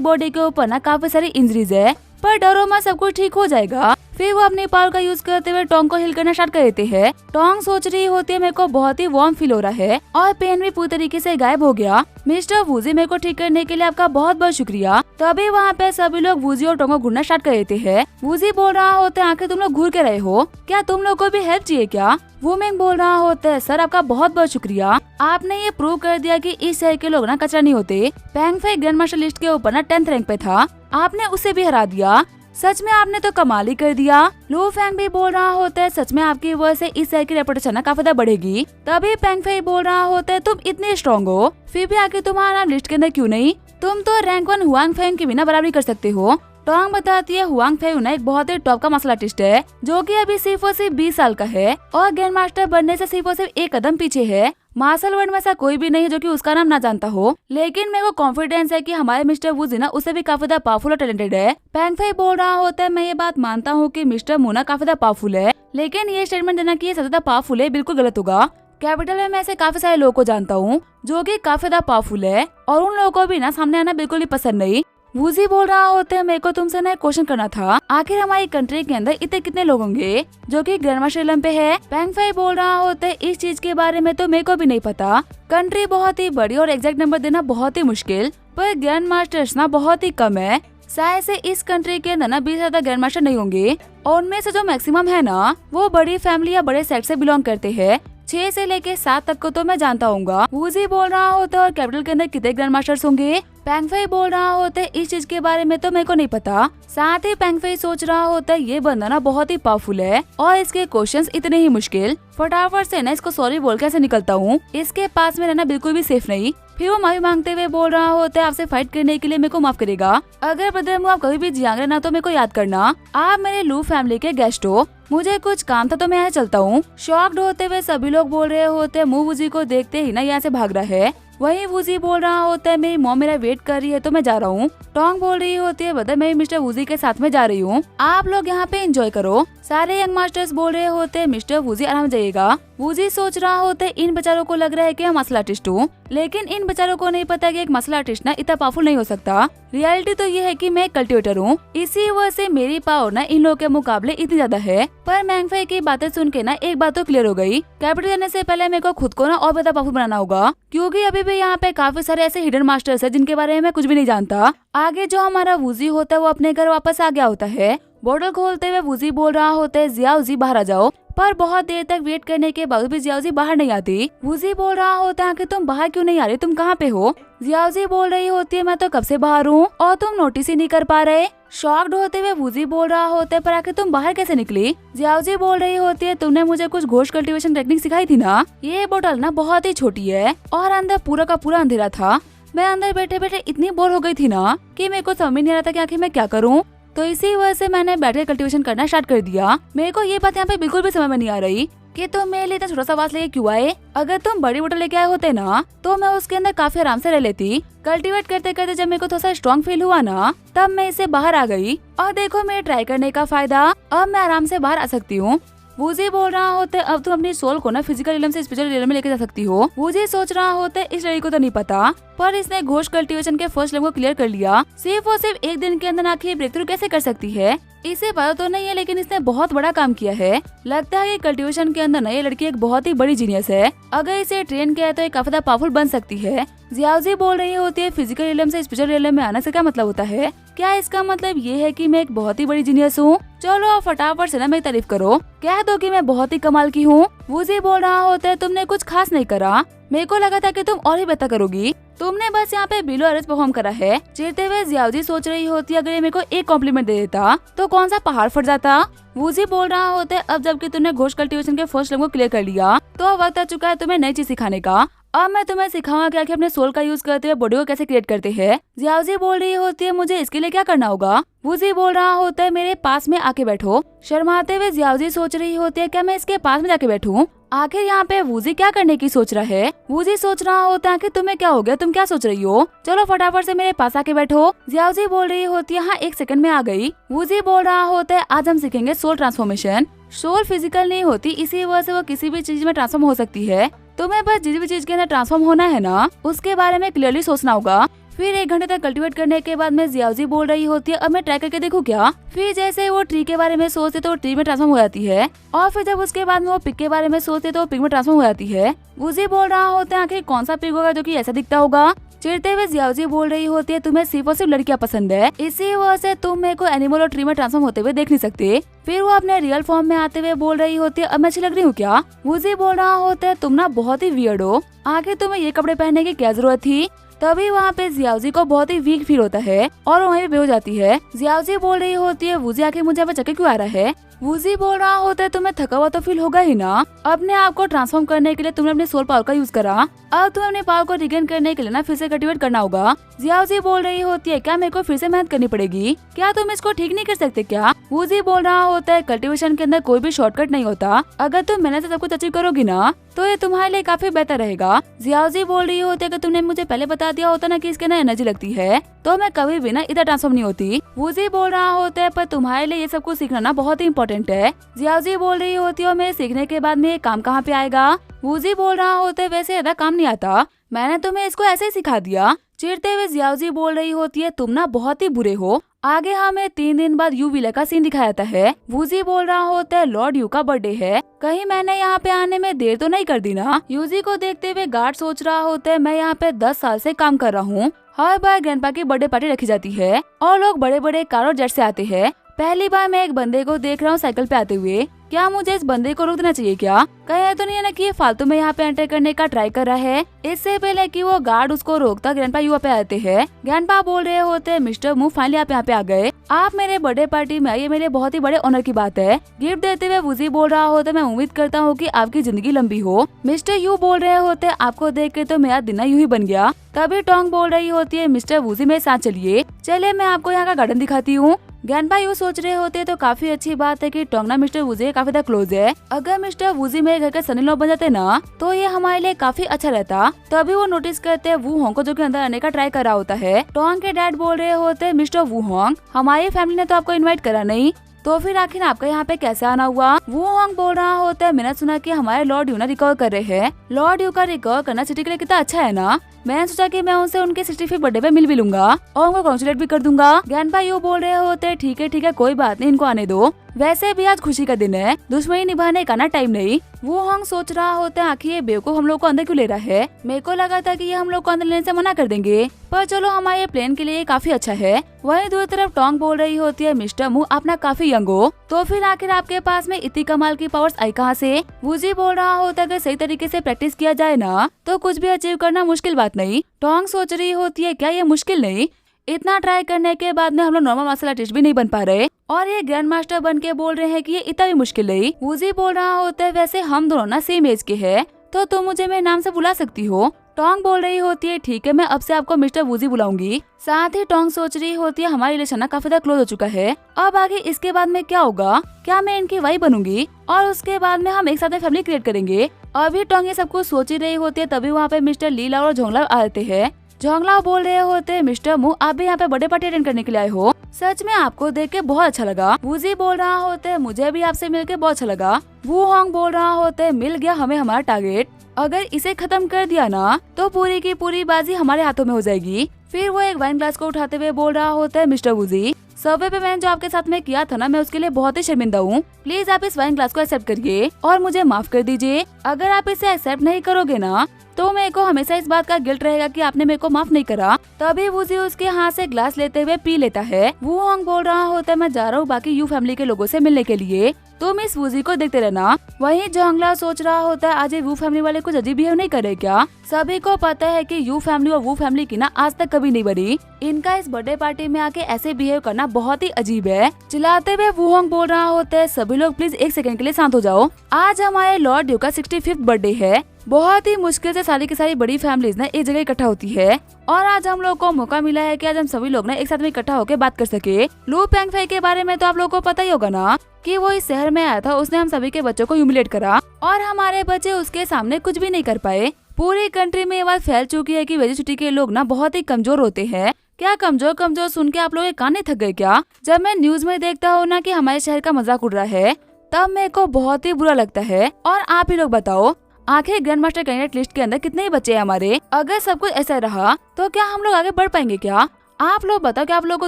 बॉडी के ऊपर ना काफी सारी इंजरीज है, पर डरो मत सब कुछ ठीक हो जाएगा। फिर वो अपनी पावर का यूज करते हुए टोंग को हिल करना स्टार्ट कर देते हैं। टोंग सोच रही होती है मेरे को बहुत ही वार्म फील हो रहा है और पेन भी पूरी तरीके से गायब हो गया। मिस्टर वूजी मेरे को ठीक करने के लिए आपका बहुत बहुत शुक्रिया। तभी वहाँ पे सभी लोग वूजी और टोंग को घूरना स्टार्ट कर देते हैं। वूजी बोल रहा होता है आखिर तुम लोग घूर के रहे हो, क्या तुम लोग को भी हेल्प चाहिए क्या? वुमेंग बोल रहा होता है सर आपका बहुत बहुत शुक्रिया, आपने ये प्रूव कर दिया कि इस शहर के लोग ना कचरा नहीं होते। पैंग फे ग्रैंड मास्टर लिस्ट के ऊपर ना 10th रैंक पे था, आपने उसे भी हरा दिया, सच में आपने तो कमाल ही कर दिया। लो फैंग भी बोल रहा होता है सच में आपकी वजह से इस शहर की रेपुटेशन ना काफी ज्यादा बढ़ेगी। तभी पैंग फे बोल रहा होता है तुम इतने स्ट्रॉन्ग हो फिर भी आके तुम्हारा नाम लिस्ट के अंदर क्यों नहीं, तुम तो रैंक 1 हुआंग फैंग की बिना बराबरी कर सकते हो। टोंग बताती है हुआंग फे ना एक बहुत ही टॉप का मार्शल आर्टिस्ट है जो कि अभी सिर्फ और सिर्फ 20 साल का है और ग्रैंड मास्टर बनने से सिर्फ और सिर्फ एक कदम पीछे है। मार्शल वर्ल्ड में ऐसा कोई भी नहीं है जो कि उसका नाम ना जानता हो, लेकिन मेरे को कॉन्फिडेंस है कि हमारे मिस्टर वूजी ना उससे भी काफी ज्यादा पावरफुल और टैलेंटेड है। पैंग फे बोल रहा होता है मैं ये बात मानता हूँ कि मिस्टर मुना काफी ज्यादा पावरफुल है, लेकिन ये स्टेटमेंट देना कि ये सबसे ज्यादा पावरफुल है बिल्कुल गलत होगा। कैपिटल में मैं ऐसे काफी सारे लोगों को जानता हूँ जो कि काफी ज्यादा पावरफुल है और उन लोगों को भी ना सामने आना बिल्कुल भी पसंद नहीं। वूजी बोल रहा होता है मेरे को तुमसे ना एक क्वेश्चन करना था, आखिर हमारी कंट्री के अंदर इतने कितने लोग होंगे जो कि ग्रैंड मास्टर इलम पे है। पैंग फे बोल रहा होता है इस चीज के बारे में तो मेरे को भी नहीं पता, कंट्री बहुत ही बड़ी और एग्जैक्ट नंबर देना बहुत ही मुश्किल, पर ग्रैंड मास्टर्स ना बहुत ही कम है, शायद से इस कंट्री के अंदर ना 20 ज्यादा ग्रैंड मास्टर नहीं होंगे और उनमें से जो मैक्सिमम है ना वो बड़ी फैमिली या बड़े सेक्ट से बिलोंग करते हैं। 6 से लेके 7 तक को तो मैं जानता हूँ। वूजी बोल रहा होता है और कैपिटल के अंदर कितने ग्रैंड मास्टर्स होंगे। पैंग फे बोल रहा होता है इस चीज के बारे में तो मेरे को नहीं पता, साथ ही पैंग फे सोच रहा होता है ये बंदा ना बहुत ही पावरफुल है और इसके क्वेश्चंस इतने ही मुश्किल, फटाफट से ना इसको सॉरी बोल के ऐसे निकलता हूँ, इसके पास में रहना बिल्कुल भी सेफ नहीं। फिर वो माफी मांगते हुए बोल रहा होता है आपसे फाइट करने के लिए मेरे को माफ करेगा, अगर ब्रदर आप कभी भी जियांग ना तो मेरे को याद करना, आप मेरे लू फैमिली के गेस्ट हो, मुझे कुछ काम था तो मैं यहाँ चलता हूँ। शॉक्ड होते हुए सभी लोग बोल रहे होते हैं मुँह वूजी को देखते ही ना यहाँ से भाग रहा है। वही वूजी बोल रहा होता है मेरी मॉम मेरा वेट कर रही है तो मैं जा रहा हूँ। टोंग बोल रही होती है बदर मैं मिस्टर वूजी के साथ में जा रही हूँ, आप लोग यहाँ पे एंजॉय करो। सारे यंग मास्टर्स बोल रहे होते हैं मिस्टर वूजी आराम जाइएगा। वूजी सोच रहा होता है इन बेचारों को लग रहा है कि मैं मार्शल आर्टिस्ट हूँ, लेकिन इन बेचारों को नहीं पता कि एक मार्शल आर्टिस्ट ना इतना पावरफुल नहीं हो सकता। रियलिटी तो ये है कि मैं कल्टिवेटर हूँ, इसी वजह से मेरी पावर ना इन लोगों के मुकाबले इतनी ज्यादा है। पर पैंग फे की बातें सुन के ना एक बात तो क्लियर हो गई, कैपिटल करने से पहले मेरे को खुद को ना और ज्यादा पावरफुल बनाना होगा, क्योंकि अभी भी यहाँ पे काफी सारे ऐसे हिडन मास्टर्स है जिनके बारे में मैं कुछ भी नहीं जानता। आगे जो हमारा वूजी होता है वो अपने घर वापस आ गया होता है। बोतल खोलते हुए वूजी बोल रहा होता है जियाओ जी बाहर आ जाओ, पर बहुत देर तक वेट करने के बाद भी जियाओ जी बाहर नहीं आती। वूजी बोल रहा होता है कि तुम बाहर क्यों नहीं आ रही, तुम कहाँ पे हो? जियाओ जी बोल रही होती है मैं तो कब से बाहर हूँ और तुम नोटिस ही नहीं कर पा रहे। शॉक्ड होते हुए वूजी बोल रहा होता है पर आखिर तुम बाहर कैसे निकली? जियाओ जी बोल रही होती है तुमने मुझे कुछ घोष कल्टीवेशन टेक्निक सिखाई थी ना, ये बोतल ना बहुत ही छोटी है और अंदर पूरा का पूरा अंधेरा था, मैं अंदर बैठे बैठे इतनी बोर हो गई थी ना कि मेरे को समझ नहीं आ रहा था कि आखिर मैं क्या करूँ, तो इसी वजह से मैंने बैठकर कल्टीवेशन करना स्टार्ट कर दिया। मेरे को ये बात यहाँ पे बिल्कुल भी समझ में नहीं आ रही कि तुम मेरे लिए इतना छोटा सा वास लेके क्यों आए, अगर तुम बड़ी बोतल लेके आए होते ना तो मैं उसके अंदर काफी आराम से रह लेती। कल्टीवेट करते करते जब मेरे को थोड़ा सा स्ट्रॉन्ग फील हुआ ना तब मैं इससे बाहर आ गई और देखो मेरे ट्राई करने का फायदा, अब मैं आराम से बाहर आ सकती हूँ। वूजी बोल रहा होता है अब तुम अपनी सोल को ना फिजिकल रिलम से स्पिरिचुअल रिलम में लेके जा सकती हो। वूजी सोच रहा होता है इस लड़की को तो नहीं पता, पर इसने घोष कल्टीवेशन के फर्स्ट लेवल को क्लियर कर लिया, सिर्फ और सिर्फ एक दिन के अंदर आखिर ब्रेक थ्रू कैसे कर सकती है, इसे पता तो नहीं है लेकिन इसने बहुत बड़ा काम किया है। लगता है कि कल्टीवेशन के अंदर ये लड़की एक बहुत ही बड़ी जीनियस है, अगर इसे ट्रेन किया तो एक काफी ज्यादा पावरफुल बन सकती है। जियाओ जी बोल रही होती है फिजिकल रिलम से स्पिरिचुअल रिलम में आने से क्या मतलब होता है, क्या इसका मतलब ये है कि मैं एक बहुत ही बड़ी जीनियस हूँ? चलो फटाफट से ना मेरी तारीफ करो, कह दो कि मैं बहुत ही कमाल की हूँ। वूजी बोल रहा होता है तुमने कुछ खास नहीं करा, मेरे को लगा था कि तुम और ही बेहतर करोगी। तुमने बस यहाँ पे बिलो अरेस्ट परफॉर्म करा है। चिढ़ते हुए जियाओजी सोच रही होती है अगर ये मेरे को एक कॉम्प्लीमेंट दे देता तो कौन सा पहाड़ फट जाता। वूजी बोल रहा होता है अब जबकि तुमने घोस्ट कल्टीवेशन के फर्स्ट लेवल को क्लियर कर लिया तो अब वक्त आ चुका है तुम्हें नई चीज सिखाने का। अब मैं तुम्हें सिखाऊंगा कि अपने सोल का यूज करते हुए बॉडी को कैसे क्रिएट करते हैं। जियाओजी बोल रही होती है मुझे इसके लिए क्या करना होगा। वूजी बोल रहा होता है मेरे पास में आके बैठो। शर्माते हुए जियाओजी सोच रही होती है क्या मैं इसके पास में जाके बैठूं। आखिर यहाँ पे वूजी क्या करने की सोच रहा है। वूजी सोच रहा होता है कि तुम्हें क्या हो गया, तुम क्या सोच रही हो, चलो फटाफट से मेरे पास आके बैठो। जियाओजी बोल रही होती है हाँ 1 सेकंड में आ गई। वूजी बोल रहा होता है आज हम सीखेंगे सोल ट्रांसफॉर्मेशन। सोल फिजिकल नहीं होती, इसी वजह से वो किसी भी चीज में ट्रांसफॉर्म हो सकती है। तुम्हें बस जिस भी चीज के अंदर ट्रांसफॉर्म होना है ना उसके बारे में क्लियरली सोचना होगा। फिर 1 घंटे तक कल्टीवेट करने के बाद में जियाओजी बोल रही होती है अब मैं ट्राई करके देखूं क्या। फिर जैसे वो ट्री के बारे में सोचते तो वो ट्री में ट्रांसफॉर्म हो जाती है और फिर जब उसके बाद में वो पिग के बारे में सोचते तो वो पिग में ट्रांसफॉर्म हो जाती है। वूजी बोल रहा होता है आखिर कौन सा पिग होगा जो कि ऐसा दिखता होगा। चिढ़ते हुए जियाओजी बोल रही होती है तुम्हें सिर्फ और सिर्फ लड़कियां पसंद है, इसी वजह से तुम मेरे को एनिमल और ट्री में ट्रांसफॉर्म होते हुए देख नहीं सकते। फिर वो अपने रियल फॉर्म में आते हुए बोल रही होती है अब मैं अच्छी लग रही हूँ क्या। वूजी बोल रहा होता है तुम ना बहुत ही वियर्ड हो, आखिर तुम्हें ये कपड़े पहनने की क्या जरूरत थी। तभी वहाँ पे जियाओजी को बहुत ही वीक फील होता है और वहीं पे बेहोश जाती है। जियाओजी बोल रही होती है वूजी आखिर मुझे अब चक्कर क्यों आ रहा है। वूजी बोल रहा होता है तुम्हें थका हुआ तो फील होगा ही ना। अपने आप को ट्रांसफॉर्म करने के लिए तुमने अपने सोल पावर का यूज करा, अब तुम्हें अपने पावर को रिगेन करने के लिए ना फिर से कल्टीवेट करना होगा। जियाओजी बोल रही होती है क्या मेरे को फिर से मेहनत करनी पड़ेगी, क्या तुम इसको ठीक नहीं कर सकते क्या। वूजी बोल रहा होता है कल्टीवेशन के अंदर कोई भी शॉर्टकट नहीं होता, अगर तुम मेहनत से सब कुछ अचीव करोगी ना तो ये तुम्हारे लिए काफी बेहतर रहेगा। जियाओजी बोल रही होती है कि तुमने मुझे पहले बता दिया होता ना कि इसके अंदर एनर्जी लगती है तो मैं कभी भी ना इधर ट्रांसफॉर्म नहीं होती। वूजी बोल रहा होता है पर तुम्हारे लिए ये सब कुछ सीखना ना बहुत ही इंपॉर्टेंट है। जियाओजी बोल रही होती है और मेरे सीखने के बाद में ये काम कहाँ पे आएगा। वूजी बोल रहा होता है वैसे ज्यादा काम नहीं आता, मैंने तुम्हें इसको ऐसे ही सिखा दिया। चिढ़ते हुए जियाओजी बोल रही होती है तुम ना बहुत ही बुरे हो। आगे हमें 3 दिन बाद यू विला का सीन दिखाया जाता है। वूजी बोल रहा होता है लॉर्ड यू का बर्थडे है, कहीं मैंने यहाँ पे आने में देर तो नहीं कर दी ना। यूजी को देखते हुए गार्ड सोच रहा होता है मैं यहाँ पे 10 साल से काम कर रहा हूँ, हर बार ग्रैंडपा की बर्थडे पार्टी रखी जाती है और लोग बड़े बड़े कार और जेट से आते हैं। पहली बार मैं एक बंदे को देख रहा हूँ साइकिल पे आते हुए, क्या मुझे इस बंदे को रोक देना चाहिए क्या, कहीं तो नहीं है ना कि ये फालतू में यहाँ पे एंटर करने का ट्राई कर रहा है। इससे पहले कि वो गार्ड उसको रोकता ग्रैंडपा युवा पे आते हैं। ग्रैंडपा बोल रहे होते हैं मिस्टर मू फाइनली आप यहाँ पे आ गए, आप मेरे बर्थडे पार्टी में आइए, मेरे बहुत ही बड़े ऑनर की बात है। गिफ्ट देते हुए वूजी बोल रहा होता है मैं उम्मीद करता हूँ कि आपकी जिंदगी लंबी हो। मिस्टर यू बोल रहे होते आपको देख के तो मेरा दिन यूं ही बन गया। तभी टोंग बोल रही होती है मिस्टर वूजी मेरे साथ चलिए, चले मैं आपको यहाँ का गार्डन दिखाती हूँ। ग्रैंडपा यू सोच रहे होते तो काफी अच्छी बात है कि टोंग ना मिस्टर वूजी काफी ज्यादा क्लोज है, अगर मिस्टर वूजी मेरे घर के सन इन लॉ बन जाते ना तो ये हमारे लिए काफी अच्छा रहता। तभी वो नोटिस करते हैं वू होंग को जो कि अंदर आने का ट्राई कर रहा होता है। टोंग के डैड बोल रहे होते मिस्टर वू होंग हमारी फैमिली ने तो आपको इनवाइट करा नहीं, तो फिर आखिर आपका यहाँ पे कैसे आना हुआ। वो होंग बोल रहा होता है मैंने सुना कि हमारे लॉर्ड यू ना रिकवर कर रहे हैं, लॉर्ड यू का रिकवर करना सिटी के लिए कितना अच्छा है ना, मैंने सोचा कि मैं उनसे उनके 65th बर्थडे पे मिल भी लूंगा और उनको कॉन्ग्रेचुलेट भी कर दूंगा। ग्रैंडपा यू बोल रहे होते ठीक है कोई बात नहीं, इनको आने दो, वैसे भी आज खुशी का दिन है, दुश्मनी निभाने का ना टाइम नहीं। वो होंग सोच रहा होता है आखिर ये बेवकूफ हम लोग को अंदर क्यों ले रहा है, मेरे को लगा था कि ये हम लोग को अंदर लेने से मना कर देंगे, पर चलो हमारे प्लेन के लिए काफी अच्छा है। वहीं दूसरी तरफ टोंग बोल रही होती है मिस्टर मू आप ना काफी यंग हो, तो फिर आखिर आपके पास में इतनी कमाल की पावर्स आई कहाँ से। वूजी बोल रहा होता है अगर सही तरीके से प्रैक्टिस किया जाए ना तो कुछ भी अचीव करना मुश्किल बात नहीं। टोंग सोच रही होती है क्या ये मुश्किल नहीं, इतना ट्राई करने के बाद में हम लोग नॉर्मल मार्शल आर्टिस्ट भी नहीं बन पा रहे और ये ग्रैंड मास्टर बन के बोल रहे हैं कि ये इतना भी मुश्किल नहीं। वूजी बोल रहा होता है वैसे हम दोनों ना सेम एज के हैं तो तुम मुझे मेरे नाम से बुला सकती हो। टोंग बोल रही होती है ठीक है मैं अब से आपको मिस्टर वूजी बुलाऊंगी। साथ ही टोंग सोच रही होती है हमारी रिलेशन ना काफी ज्यादा क्लोज हो चुका है, अब आगे इसके बाद में क्या होगा, क्या मैं इनकी वाइफ बनूंगी और उसके बाद में हम एक साथ में फैमिली क्रिएट करेंगे। अभी टोंग ये सब कुछ सोच ही रही होती है तभी वहाँ पे मिस्टर लीला और झोंगला आते हैं। झोंगला बोल रहे होते मिस्टर मू आप भी यहाँ पे बर्थडे पार्टी अटेंड करने के लिए आए हो, सच में आपको देख के बहुत अच्छा लगा। वूजी बोल रहा होते मुझे भी आपसे मिलके बहुत अच्छा लगा। वू होंग बोल रहा होते मिल गया हमें हमारा टारगेट, अगर इसे खत्म कर दिया ना तो पूरी की पूरी बाजी हमारे हाथों में हो जाएगी। फिर वो एक वाइन ग्लास को उठाते हुए बोल रहा होता है मिस्टर वूजी सबवे पे मैंने जो आपके साथ में किया था ना मैं उसके लिए बहुत ही शर्मिंदा हूँ, प्लीज आप इस वाइन ग्लास को एक्सेप्ट करिए और मुझे माफ कर दीजिए। अगर आप इसे एक्सेप्ट नहीं करोगे ना तो मेरे को हमेशा इस बात का गिल्ट रहेगा कि आपने मेरे को माफ नहीं करा। तभी वूजी उसके हाथ से ग्लास लेते हुए पी लेता है। वो होंग बोल रहा होता है मैं जा रहा हूँ बाकी यू फैमिली के लोगों से मिलने के लिए। तुम इस वूजी को देखते रहना। वहीं जोंगला सोच रहा होता है आज ये वू फैमिली वाले कुछ अजीब बिहेव नहीं करे क्या। सभी को पता है कि यू फैमिली और वू फैमिली की ना आज तक कभी नहीं बनी। इनका इस बर्थडे पार्टी में आके ऐसे बिहेव करना बहुत ही अजीब है। चिल्लाते हुए वूहोंग बोल रहा होता है सभी लोग प्लीज एक सेकंड के लिए शांत हो जाओ। आज हमारे लॉर्ड ड्यू का 65th बर्थडे है। बहुत ही मुश्किल से सारी की सारी बड़ी फैमिलीज ना एक जगह इकट्ठा होती है और आज हम लोग को मौका मिला है कि आज हम सभी लोग ना एक साथ में इकट्ठा होकर बात कर सके। लू पेंगफेई के बारे में तो आप लोगों को पता ही होगा ना कि वो इस शहर में आया था, उसने हम सभी के बच्चों को ह्यूमिलेट करा और हमारे बच्चे उसके सामने कुछ भी नहीं कर पाए। पूरी कंट्री में ये बात फैल चुकी है कि वेजिसिटी के लोग ना बहुत ही कमजोर होते हैं। क्या कमजोर सुन के आप लोग कान नहीं थक गए क्या? जब मैं न्यूज में देखता हूँ ना कि हमारे शहर का मजाक उड़ रहा है तब मेरे को बहुत ही बुरा लगता है। और आप ही लोग बताओ आखिर ग्रैंड मास्टर कैंडिडेट लिस्ट के अंदर कितने ही बच्चे हैं हमारे? अगर सब कुछ ऐसा रहा तो क्या हम लोग आगे बढ़ पाएंगे क्या? आप लोग बताओ कि आप लोगों को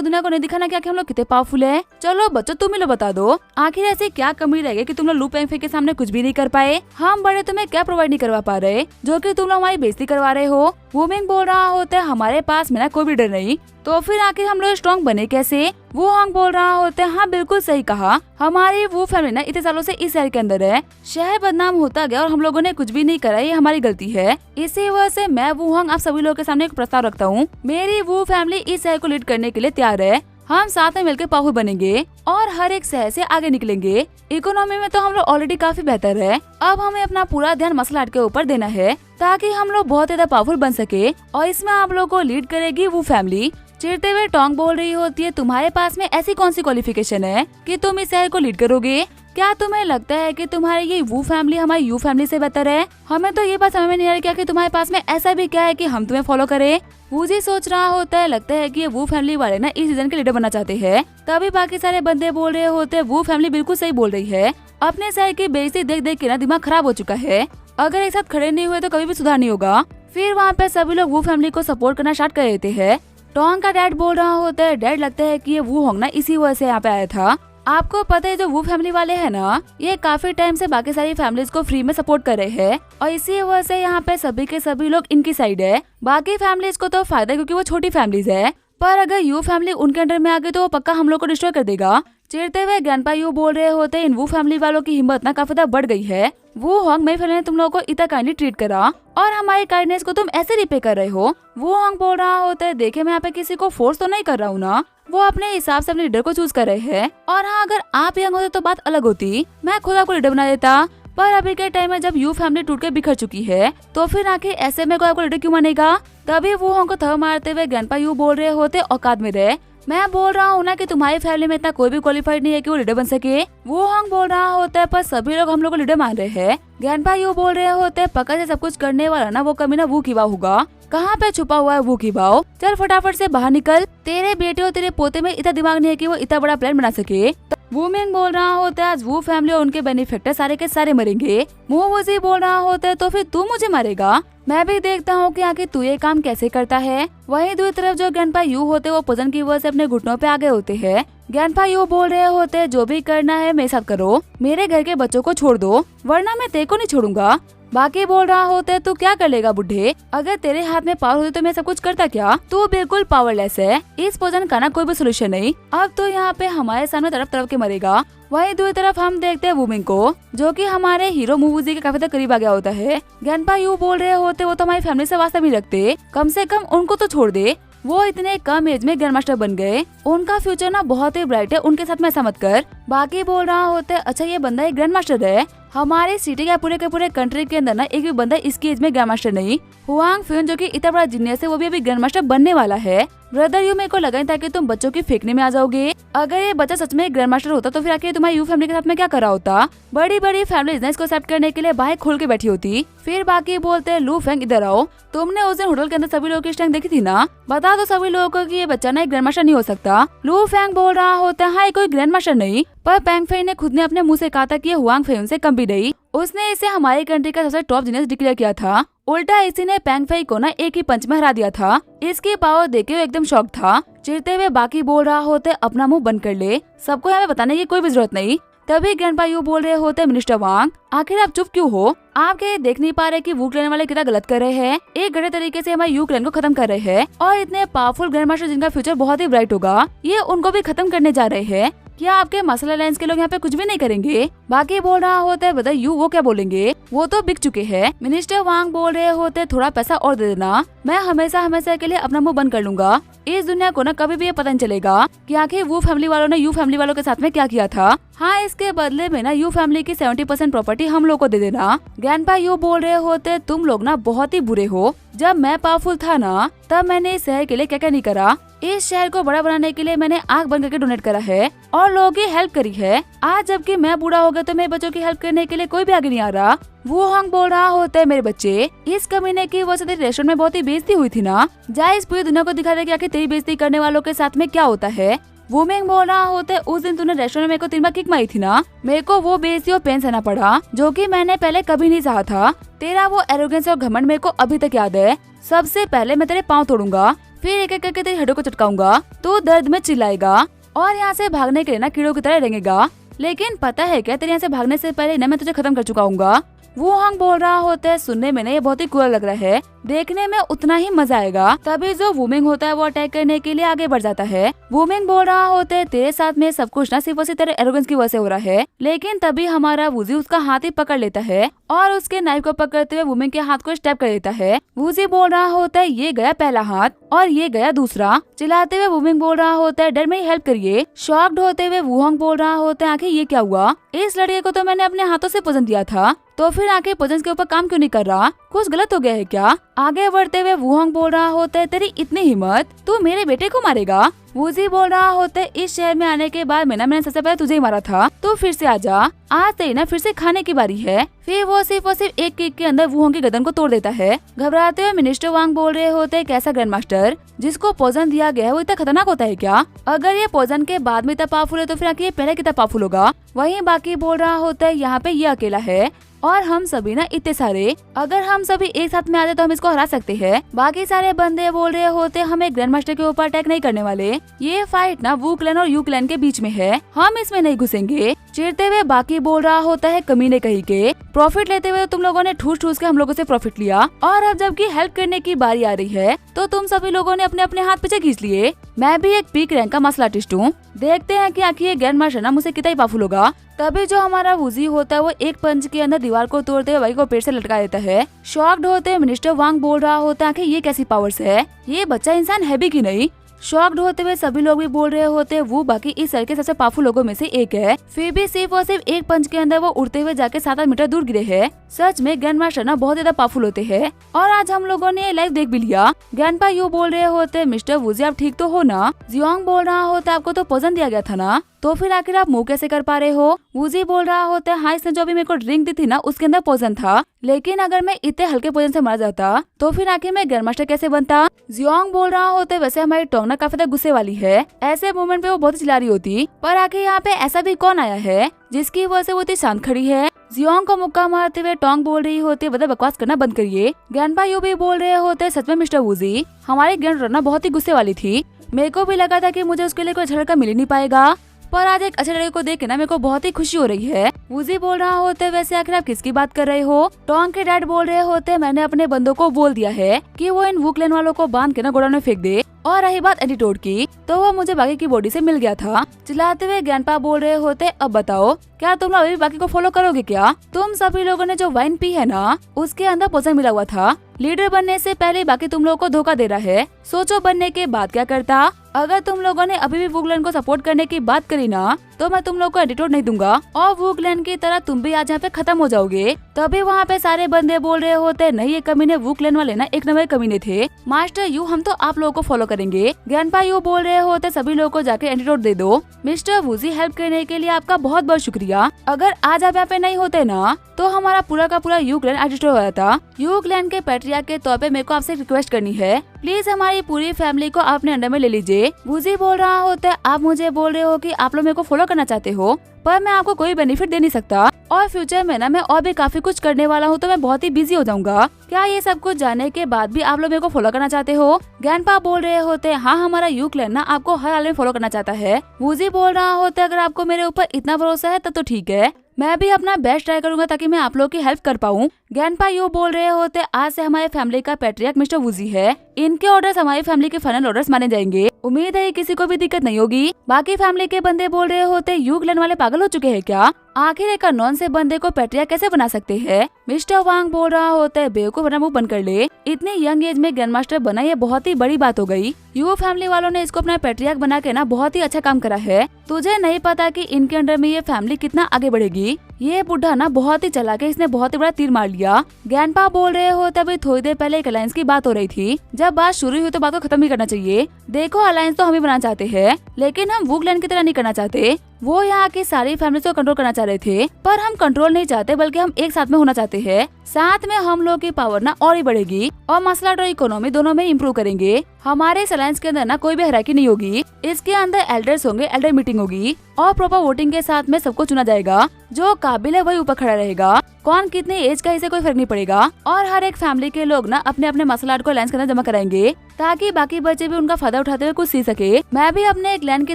दुनिया को नहीं दिखाना क्या कि हम लोग कितने पावरफुल हैं? चलो बच्चों तुम ही लोग बता दो आखिर ऐसी क्या कमी रह गई कि तुम लोग लू पेंगफेई के सामने कुछ भी नहीं कर पाए? हम बड़े तुम्हें क्या प्रोवाइड नहीं करवा पा रहे जो कि तुम लोग हमारी बेइज्जती करवा रहे हो। वूमिंग बोल रहा होता है हमारे पास में ना कोई भी डर नहीं, तो फिर आखिर हम लोग स्ट्रॉन्ग बने कैसे? वो हंग बोल रहा होता है हाँ बिल्कुल सही कहा, हमारी वो फैमिली ना इतने सालों से इस शहर के अंदर है। शहर बदनाम होता गया और हम लोगों ने कुछ भी नहीं करा, ये हमारी गलती है। इसी वजह से मैं वो हंग आप सभी लोगों के सामने एक प्रस्ताव रखता हूँ। मेरी वो फैमिली इस शहर को लीड करने के लिए तैयार है। हम साथ में मिलकर पावरफुल बनेंगे और हर एक शहर से आगे निकलेंगे। इकोनॉमी में तो हम लोग ऑलरेडी काफी बेहतर है। अब हमें अपना पूरा ध्यान मसल आर्ट के ऊपर देना है ताकि हम लोग बहुत ज्यादा पावरफुल बन सके और इसमें आप लोगों को लीड करेगी वो फैमिली। चिढ़ते हुए टोंग बोल रही होती है तुम्हारे पास में ऐसी कौन सी क्वालिफिकेशन है कि तुम इस शहर को लीड करोगे? क्या तुम्हें लगता है कि तुम्हारी ये वू फैमिली हमारी यू फैमिली से बेहतर है? हमें तो ये बात समझ में नहीं आ रही क्या कि तुम्हारे पास में ऐसा भी क्या है कि हम तुम्हें फॉलो करें। वूजी सोच रहा होता है लगता है कि ये वू फैमिली वाले ना इस सीजन के लीडर बनना चाहते हैं। तभी बाकी सारे बंदे बोल रहे होते हैं वू फैमिली बिल्कुल सही बोल रही है। अपने शहर की बेइज्जती देख देख के ना दिमाग खराब हो चुका है। अगर एक साथ खड़े नहीं हुए तो कभी भी सुधार नहीं होगा। फिर वहाँ पे सभी लोग वू फैमिली को सपोर्ट करना स्टार्ट कर देते हैं। टोंग का डैड बोल रहा होता है डैड लगता है कि ये वू होंग ना इसी वजह से यहाँ पे आया था। आपको पता है जो वो फैमिली वाले हैं ना ये काफी टाइम से बाकी सारी फैमिलीज को फ्री में सपोर्ट कर रहे हैं और इसी वजह से यहाँ पे सभी के सभी लोग इनकी साइड है। बाकी फैमिलीज को तो फायदा क्योंकि वो छोटी फैमिलीज है, पर अगर यू फैमिली उनके अंडर में आ गई तो वो पक्का हम लोग को डिस्ट्रॉय कर देगा। चिढ़ते हुए ग्रैंडपा यू बोल रहे होते हैं इन वो फैमिली वालों की हिम्मत ना काफी बढ़ गई है। वो होंग मेरी फैमिली ने तुम लोगों को इतना काइंडली ट्रीट करा और हमारी काइंडनेस को तुम ऐसे रिपे कर रहे हो। वो होंग बोल रहा होता है देखे मैं यहाँ पे किसी को फोर्स तो नहीं कर रहा हूँ ना, वो अपने हिसाब से अपने लीडर को चूज कर रहे हैं। और हाँ अगर आप यंग होते तो बात अलग होती, मैं खुद आपको लीडर बना देता। पर अभी के टाइम में जब यू फैमिली टूट के बिखर चुकी है तो फिर आखिर ऐसे में कोई आपको लीडर क्यों मानेगा? तभी वो होंग को थव मारते हुए ग्रैंडपा यू बोल रहे होते औकात में रहे। मैं बोल रहा हूँ ना कि तुम्हारी फैमिली में इतना कोई भी क्वालिफाइड नहीं है कि वो लीडर बन सके। वो होंग बोल रहा होता है पर सभी लोग हम लोग को लीडर मान रहे हैं। ग्रैंडपा यू बोल रहे होते हैं पक्का से सब कुछ करने वाला ना वो कमीना वू किवा होगा। कहाँ पे छुपा हुआ है वो किवाओ? चल फटाफट से बाहर निकल। तेरे बेटे और तेरे पोते में इतना दिमाग नहीं है कि वो इतना बड़ा प्लान बना सके। वूमेन बोल रहा होता है आज वो फैमिली और उनके बेनिफिक्टर सारे के सारे मरेंगे। मुझे बोल रहा होता है तो फिर तू मुझे मारेगा? मैं भी देखता हूँ कि आखिर तू ये काम कैसे करता है। वहीं दूसरी तरफ जो ग्रैंडपा यू होते वो पोजन की वजह से अपने घुटनों पे आगे होते हैं। ग्रैंडपा यू बोल रहे होते हैं जो भी करना है मेरे साथ करो, मेरे घर के बच्चों को छोड़ दो वरना मैं तेरे को नहीं छोड़ूंगा। बाकी बोल रहा होता है तू क्या कर लेगा बुढ़े? अगर तेरे हाथ में पावर होती तो मैं सब कुछ करता क्या? तू बिल्कुल पावरलेस है। इस पोजन का ना कोई भी सोल्यूशन नहीं। अब तो यहाँ पे हमारे सामने तरफ तरफ के मरेगा। वहीं दूसरी तरफ हम देखते हैं वूमिंग को जो कि हमारे हीरो मूवी के काफी तक करीब आ गया होता है। ग्रैंडपा यू बोल रहे होते वो तो हमारी फैमिली से वास्ता भी रखते, कम से कम उनको तो छोड़ दे। वो इतने कम एज में ग्रैंड मास्टर बन गए, उनका फ्यूचर ना बहुत ही ब्राइट है, उनके साथ में ऐसा मत कर। बाकी बोल रहा होता है अच्छा ये बंदा एक ग्रैंड मास्टर है। हमारे सिटी के पूरे कंट्री के अंदर ना एक भी बंदा इसकी एज में ग्रैंड मास्टर नहीं। हुआंग फ्यून जो कि इतना बड़ा जीनियस है वो भी अभी ग्रैंड मास्टर बनने वाला है। ब्रदर यू मेरे को लगा था कि तुम बच्चों की फेंकने में आ जाओगे। अगर ये बच्चा सच में ग्रैंड मास्टर होता तो फिर आके तुम्हारी यू फैमिली के साथ में क्या करा होता? बड़ी बड़ी फैमिलीज ने इसको एक्सेप्ट करने के लिए बाहर खोल के बैठी होती। फिर बाकी बोलते हैं लू फेंग इधर आओ, तुमने उस दिन होटल के अंदर सभी लोगों की स्ट्रेंथ देखी थी ना, बता दो सभी लोगों को कि ये बच्चा ना एक ग्रैंड मास्टर नहीं हो सकता। लू फेंग बोल रहा होता है हाँ कोई ग्रैंड मास्टर नहीं, पर पेंग फेई ने खुद ने अपने मुंह से कहा था कि ये हुआंग फेई से कम भी नहीं। उसने इसे हमारी कंट्री का सबसे टॉप जीनियस डिक्लेयर किया था। उल्टा इसी ने पेंग फेई को ना एक ही पंच में हरा दिया था। इसकी पावर देखे वो एकदम शॉक था। चिढ़ते हुए बाकी बोल रहा होते अपना मुंह बंद कर ले, सबको यहाँ पे बताने की कोई भी जरूरत नहीं। तभी ग्रैंडपा यू बोल रहे होते मिनिस्टर वांग आखिर आप चुप क्यों हो? आप क्या देख नहीं पा रहे कि वू क्लैन वाले कितना गलत कर रहे हैं? एक गलत तरीके से हमारे यू क्लैन को खत्म कर रहे हैं और इतने पावरफुल ग्रैंड मास्टर जिनका फ्यूचर बहुत ही ब्राइट होगा ये उनको भी खत्म करने जा रहे हैं। क्या आपके मसल अलायंस के लोग यहाँ पे कुछ भी नहीं करेंगे? बाकी बोल रहा होता है बताइए वो क्या बोलेंगे, वो तो बिक चुके हैं। मिनिस्टर वांग बोल रहे होते थोड़ा पैसा और दे देना, मैं हमेशा हमेशा के लिए अपना मुंह बंद कर लूंगा। इस दुनिया को ना कभी भी ये पता नहीं चलेगा कि आखिर वो फैमिली वालों ने यू फैमिली वालों के साथ में क्या किया था। हाँ, इसके बदले में ना यू फैमिली की 70% प्रॉपर्टी हम लोग को दे देना। ग्रैंडपा यू बोल रहे होते तुम लोग ना बहुत ही बुरे हो। जब मैं पावरफुल था ना तब मैंने इस शहर के लिए क्या क्या नहीं करा। इस शहर को बड़ा बनाने के लिए मैंने आंख बंद करके डोनेट करा है और लोगों की हेल्प करी है। आज जबकि मैं बूढ़ा हो गया तो मेरे बच्चों की हेल्प करने के लिए कोई भी आगे नहीं आ रहा। वो हंग बोल रहा होता है मेरे बच्चे, इस कमीने की वजह से तेरे रेस्टोरेंट में बहुत ही बेइज्जती हुई थी ना, जा इस पूरी दुनिया को दिखा दे कि आखिर तेरी बेइज्जती करने वालों के साथ में क्या होता है। वो मैं बोल रहा होता है उस दिन तूने रेस्टोरेंट में मेरे को 3 बार किक मारी थी ना, मेरे को वो बेइज्जती और पेन सहना पड़ा जो कि मैंने पहले कभी नहीं सहा था। तेरा वो एरोगेंस और घमंड मेरे को अभी तक याद है। सबसे पहले मैं तेरे पाँव तोड़ूंगा, फिर एक एक करके तेरी हड्डियों को चटकाऊंगा, तो दर्द में चिल्लाएगा और यहाँ से भागने के लिए ना कीड़ों की तरह रेंगेगा। लेकिन पता है क्या, तेरे यहाँ से भागने से पहले ना मैं तुझे खत्म कर चुका हूँ। वो हंग बोल रहा होता है सुनने में ना ये बहुत ही क्रूर लग रहा है, देखने में उतना ही मजा आएगा। तभी जो वूमिंग होता है वो अटैक करने के लिए आगे बढ़ जाता है। वूमिंग बोल रहा होता है तेरे साथ में सब कुछ ना सिर्फ और सिर्फ तेरे एरोगेंस की वजह से हो रहा है। लेकिन तभी हमारा वूजी उसका हाथ ही पकड़ लेता है और उसके नाइफ को पकड़ते हुए वूमिंग के हाथ को स्टेप कर देता है। वूजी बोल रहा होता है ये गया पहला हाथ और ये गया दूसरा। चिल्लाते हुए वूमिंग बोल रहा होता है डर में हेल्प करिए। शॉक्ड होते हुए वूहंग बोल रहा होता है आखिर ये क्या हुआ, इस लड़के को तो मैंने अपने हाथों से पसंद दिया था, तो फिर आके पजन्स के ऊपर काम क्यों नहीं कर रहा, कुछ गलत हो गया है क्या। आगे बढ़ते हुए वूहंग बोल रहा होता है तेरी इतनी हिम्मत, तू मेरे बेटे को मारेगा। वूजी बोल रहा होता है इस शहर में आने के बाद मैंने सबसे पहले तुझे ही मारा था, तो फिर से आजा, आज तेरी ना फिर से खाने की बारी है। फिर वो सिर्फ और सिर्फ एक किक के अंदर वूहंग की गर्दन को तोड़ देता है। घबराते हुए मिनिस्टर वांग बोल रहे होते हैं कैसा ग्रैंड मास्टर जिसको पॉइजन दिया गया है वो इतना खतरनाक होता है क्या, अगर ये पॉइजन के बाद में इतना पावरफुल है तो फिर आखिर ये पहले कितना पावरफुल होगा। वहीं बाकी बोल रहा होता है यहाँ पे ये अकेला है और हम सभी ना इतने सारे, अगर हम सभी एक साथ में आ जाए तो हम इसको हरा सकते हैं। बाकी सारे बंदे बोल रहे होते हमें ग्रैंड मास्टर के ऊपर अटैक नहीं करने वाले, ये फाइट ना वू क्लैन और यू क्लैन के बीच में है, हम इसमें नहीं घुसेंगे। चिढ़ते हुए बाकी बोल रहा होता है कमीने कहीं के, प्रॉफिट लेते हुए तुम लोगों ने ठूस ठूस के हम लोगों से प्रॉफिट लिया और अब जबकि हेल्प करने की बारी आ रही है तो तुम सभी लोगों ने अपने अपने हाथ पीछे खींच लिए। मैं भी एक पीक रैंक का मसला आर्टिस्ट हूँ, देखते हैं कि आखिर ये ग्रैंड मास्टर ना मुझसे कितना ही पावरफुल होगा। तभी जो हमारा वूजी होता है वो एक पंच के अंदर दीवार को तोड़ते हुए भाई को पेड़ से लटका देता है। शॉक्ड होते मिनिस्टर वांग बोल रहा होता है कि ये कैसी पावर्स है, ये बच्चा इंसान है भी कि नहीं। शॉक्ड होते हुए सभी लोग भी बोल रहे होते हैं वो बाकी इस शहर के सबसे पावरफुल लोगों में से एक है, फिर भी सिर्फ और सिर्फ एक पंच के अंदर वो उड़ते हुए जाके 7-8 मीटर दूर गिरे हैं। सच में ग्रैंड मास्टर ना बहुत ज्यादा पावरफुल होते हैं और आज हम लोगों ने लाइव देख भी लिया। ग्रैंडपा यू बोल रहे होते मिस्टर वूजी आप ठीक तो हो ना। जियोंग बोल रहा होता आपको तो पॉइजन दिया गया था ना, तो फिर आखिर आप मुंह कैसे कर पा रहे हो। वूजी बोल रहा होता है हाँ इसने जो भी मेरे को ड्रिंक दी थी ना उसके अंदर पॉइजन था, लेकिन अगर मैं इतने हल्के पॉइजन से मर जाता तो फिर आखिर मैं ग्रैंड मास्टर कैसे बनता। जियोंग बोल रहा होता है वैसे हमारी टोंग ना काफी ज्यादा गुस्से वाली है, ऐसे मोमेंट पे वो बहुत चिल्ला रही होती, पर आखिर यहाँ पे ऐसा भी कौन आया है जिसकी वजह से वो इतनी शांत खड़ी है। जियोंग को मुक्का मारते हुए टोंग बोल रही होती है बकवास करना बंद करिए। ग्रैंडपा यू भी बोल रहे होते सच में मिस्टर वूजी हमारी ग्रैंड रना बहुत ही गुस्से वाली थी, मेरे को भी लगा था कि मुझे उसके लिए कोई अच्छा लड़का मिल ही नहीं पाएगा, पर आज एक अच्छे लड़के को देख के ना मेरे को बहुत ही खुशी हो रही है। वूजी बोल रहा होते वैसे आखिर आप किसकी बात कर रहे हो। टोंग के डैड बोल रहे होते मैंने अपने बंदों को बोल दिया है कि वो इन वू क्लैन वालों को बांध के ना गोडाउन में फेंक दे, और रही बात एटीट्यूड की तो वो मुझे बाकी की बॉडी से मिल गया था। चिल्लाते हुए ग्रैंडपा बोल रहे होते अब बताओ क्या तुम लोग अभी बाकी को फॉलो करोगे क्या, तुम सभी लोगों ने जो वाइन पी है ना उसके अंदर पॉइजन मिला हुआ था, लीडर बनने से पहले बाकी तुम लोगों को धोखा दे रहा है, सोचो बनने के बाद क्या करता। अगर तुम लोगों ने अभी भी वू क्लैन को सपोर्ट करने की बात करी ना तो मैं तुम लोगों को एटीट्यूड नहीं दूंगा और वू क्लैन की तरह तुम भी आज यहाँ पे खत्म हो जाओगे। तभी वहाँ पे सारे बंदे बोल रहे होते नहीं ये कमीने वू क्लैन वाले ना एक नंबर कमीने थे, मास्टर यू हम तो आप लोगों को फॉलो करेंगे। ग्रैंडपा यू बोल रहे होते सभी लोगों को जाके एटीट्यूड दे दो। मिस्टर वूजी हेल्प करने के लिए आपका बहुत बहुत शुक्रिया, अगर आज आप यहाँ पे नहीं होते ना तो हमारा पूरा का पूरा यू क्लैन आज डिस्ट्रॉय हो जाता। यू क्लैन के पैट्रिया के तौर पे मेरे को आपसे रिक्वेस्ट करनी है, प्लीज हमारी पूरी फैमिली को अपने अंडर में ले लीजिए। वूजी बोल रहा होता है आप मुझे बोल रहे हो कि आप लोग मेरे को फॉलो करना चाहते हो, पर मैं आपको कोई बेनिफिट दे नहीं सकता और फ्यूचर में ना मैं और भी काफी कुछ करने वाला हूँ तो मैं बहुत ही बिजी हो जाऊंगा। क्या ये सब कुछ जानने के बाद भी आप लोग मेरे को फॉलो करना चाहते हो। ग्रैंडपा बोल रहे होते हाँ हमारा यू क्लैन ना आपको हर हाल में फॉलो करना चाहता है। वूजी बोल रहा होता है अगर आपको मेरे ऊपर इतना भरोसा है तब तो ठीक है, मैं भी अपना बेस्ट ट्राई करूंगा ताकि मैं आप लोगों की हेल्प कर पाऊँ। ग्रैंडपा यू बोल रहे होते आज से हमारे फैमिली का पैट्रियार्क मिस्टर वूजी है। इनके ऑर्डर्स हमारी फैमिली के फाइनल ऑर्डर्स माने जाएंगे। उम्मीद है किसी को भी दिक्कत नहीं होगी। बाकी फैमिली के बंदे बोल रहे होते यू क्लैन वाले पागल हो चुके हैं क्या? आखिर एक अननोन से बंदे को पैट्रियार्क कैसे बना सकते हैं? मिस्टर वांग बोल रहा होता है बेवकूफ बना मुंह बंद कर ले। इतनी यंग एज में ग्रैंड मास्टर बना ये बहुत ही बड़ी बात हो गई। यू फैमिली वालों ने इसको अपना पैट्रियार्क बना के ना बहुत ही अच्छा काम करा है। तुझे नहीं पता कि इनके अंडर में ये फैमिली कितना आगे बढ़ेगी। ये बुढ़ा ना बहुत ही चालाक है, इसने बहुत ही बड़ा तीर मार लिया। ग्रैंडपा बोल रहे हो तभी थोड़ी देर पहले एक अलायंस की बात हो रही थी। जब बात शुरू हुई तो बात को खत्म ही करना चाहिए। देखो अलायंस तो हम ही बनाना चाहते हैं, लेकिन हम वू क्लैन की तरह नहीं करना चाहते। वो यहाँ की सारी फैमिली को कंट्रोल करना चाह रहे थे, पर हम कंट्रोल नहीं चाहते बल्कि हम एक साथ में होना चाहते हैं। साथ में हम लोग की पावर ना और ही बढ़ेगी और मसला और इकोनॉमी दोनों में इम्प्रूव करेंगे। हमारे इस अलायंस के अंदर ना कोई भी हराकी नहीं होगी। इसके अंदर एल्डर्स होंगे, एल्डर मीटिंग होगी और प्रॉपर वोटिंग के साथ में सबको चुना जाएगा। जो काबिल है वही ऊपर खड़ा रहेगा। कौन कितने एज का इसे कोई फर्क नहीं पड़ेगा। और हर एक फैमिली के लोग ना अपने अपने मसलाट को अलायंस के अंदर जमा कराएंगे ताकि बाकी बच्चे भी उनका फायदा उठाते हुए कुछ सीख सके। मैं भी अपने क्लैन की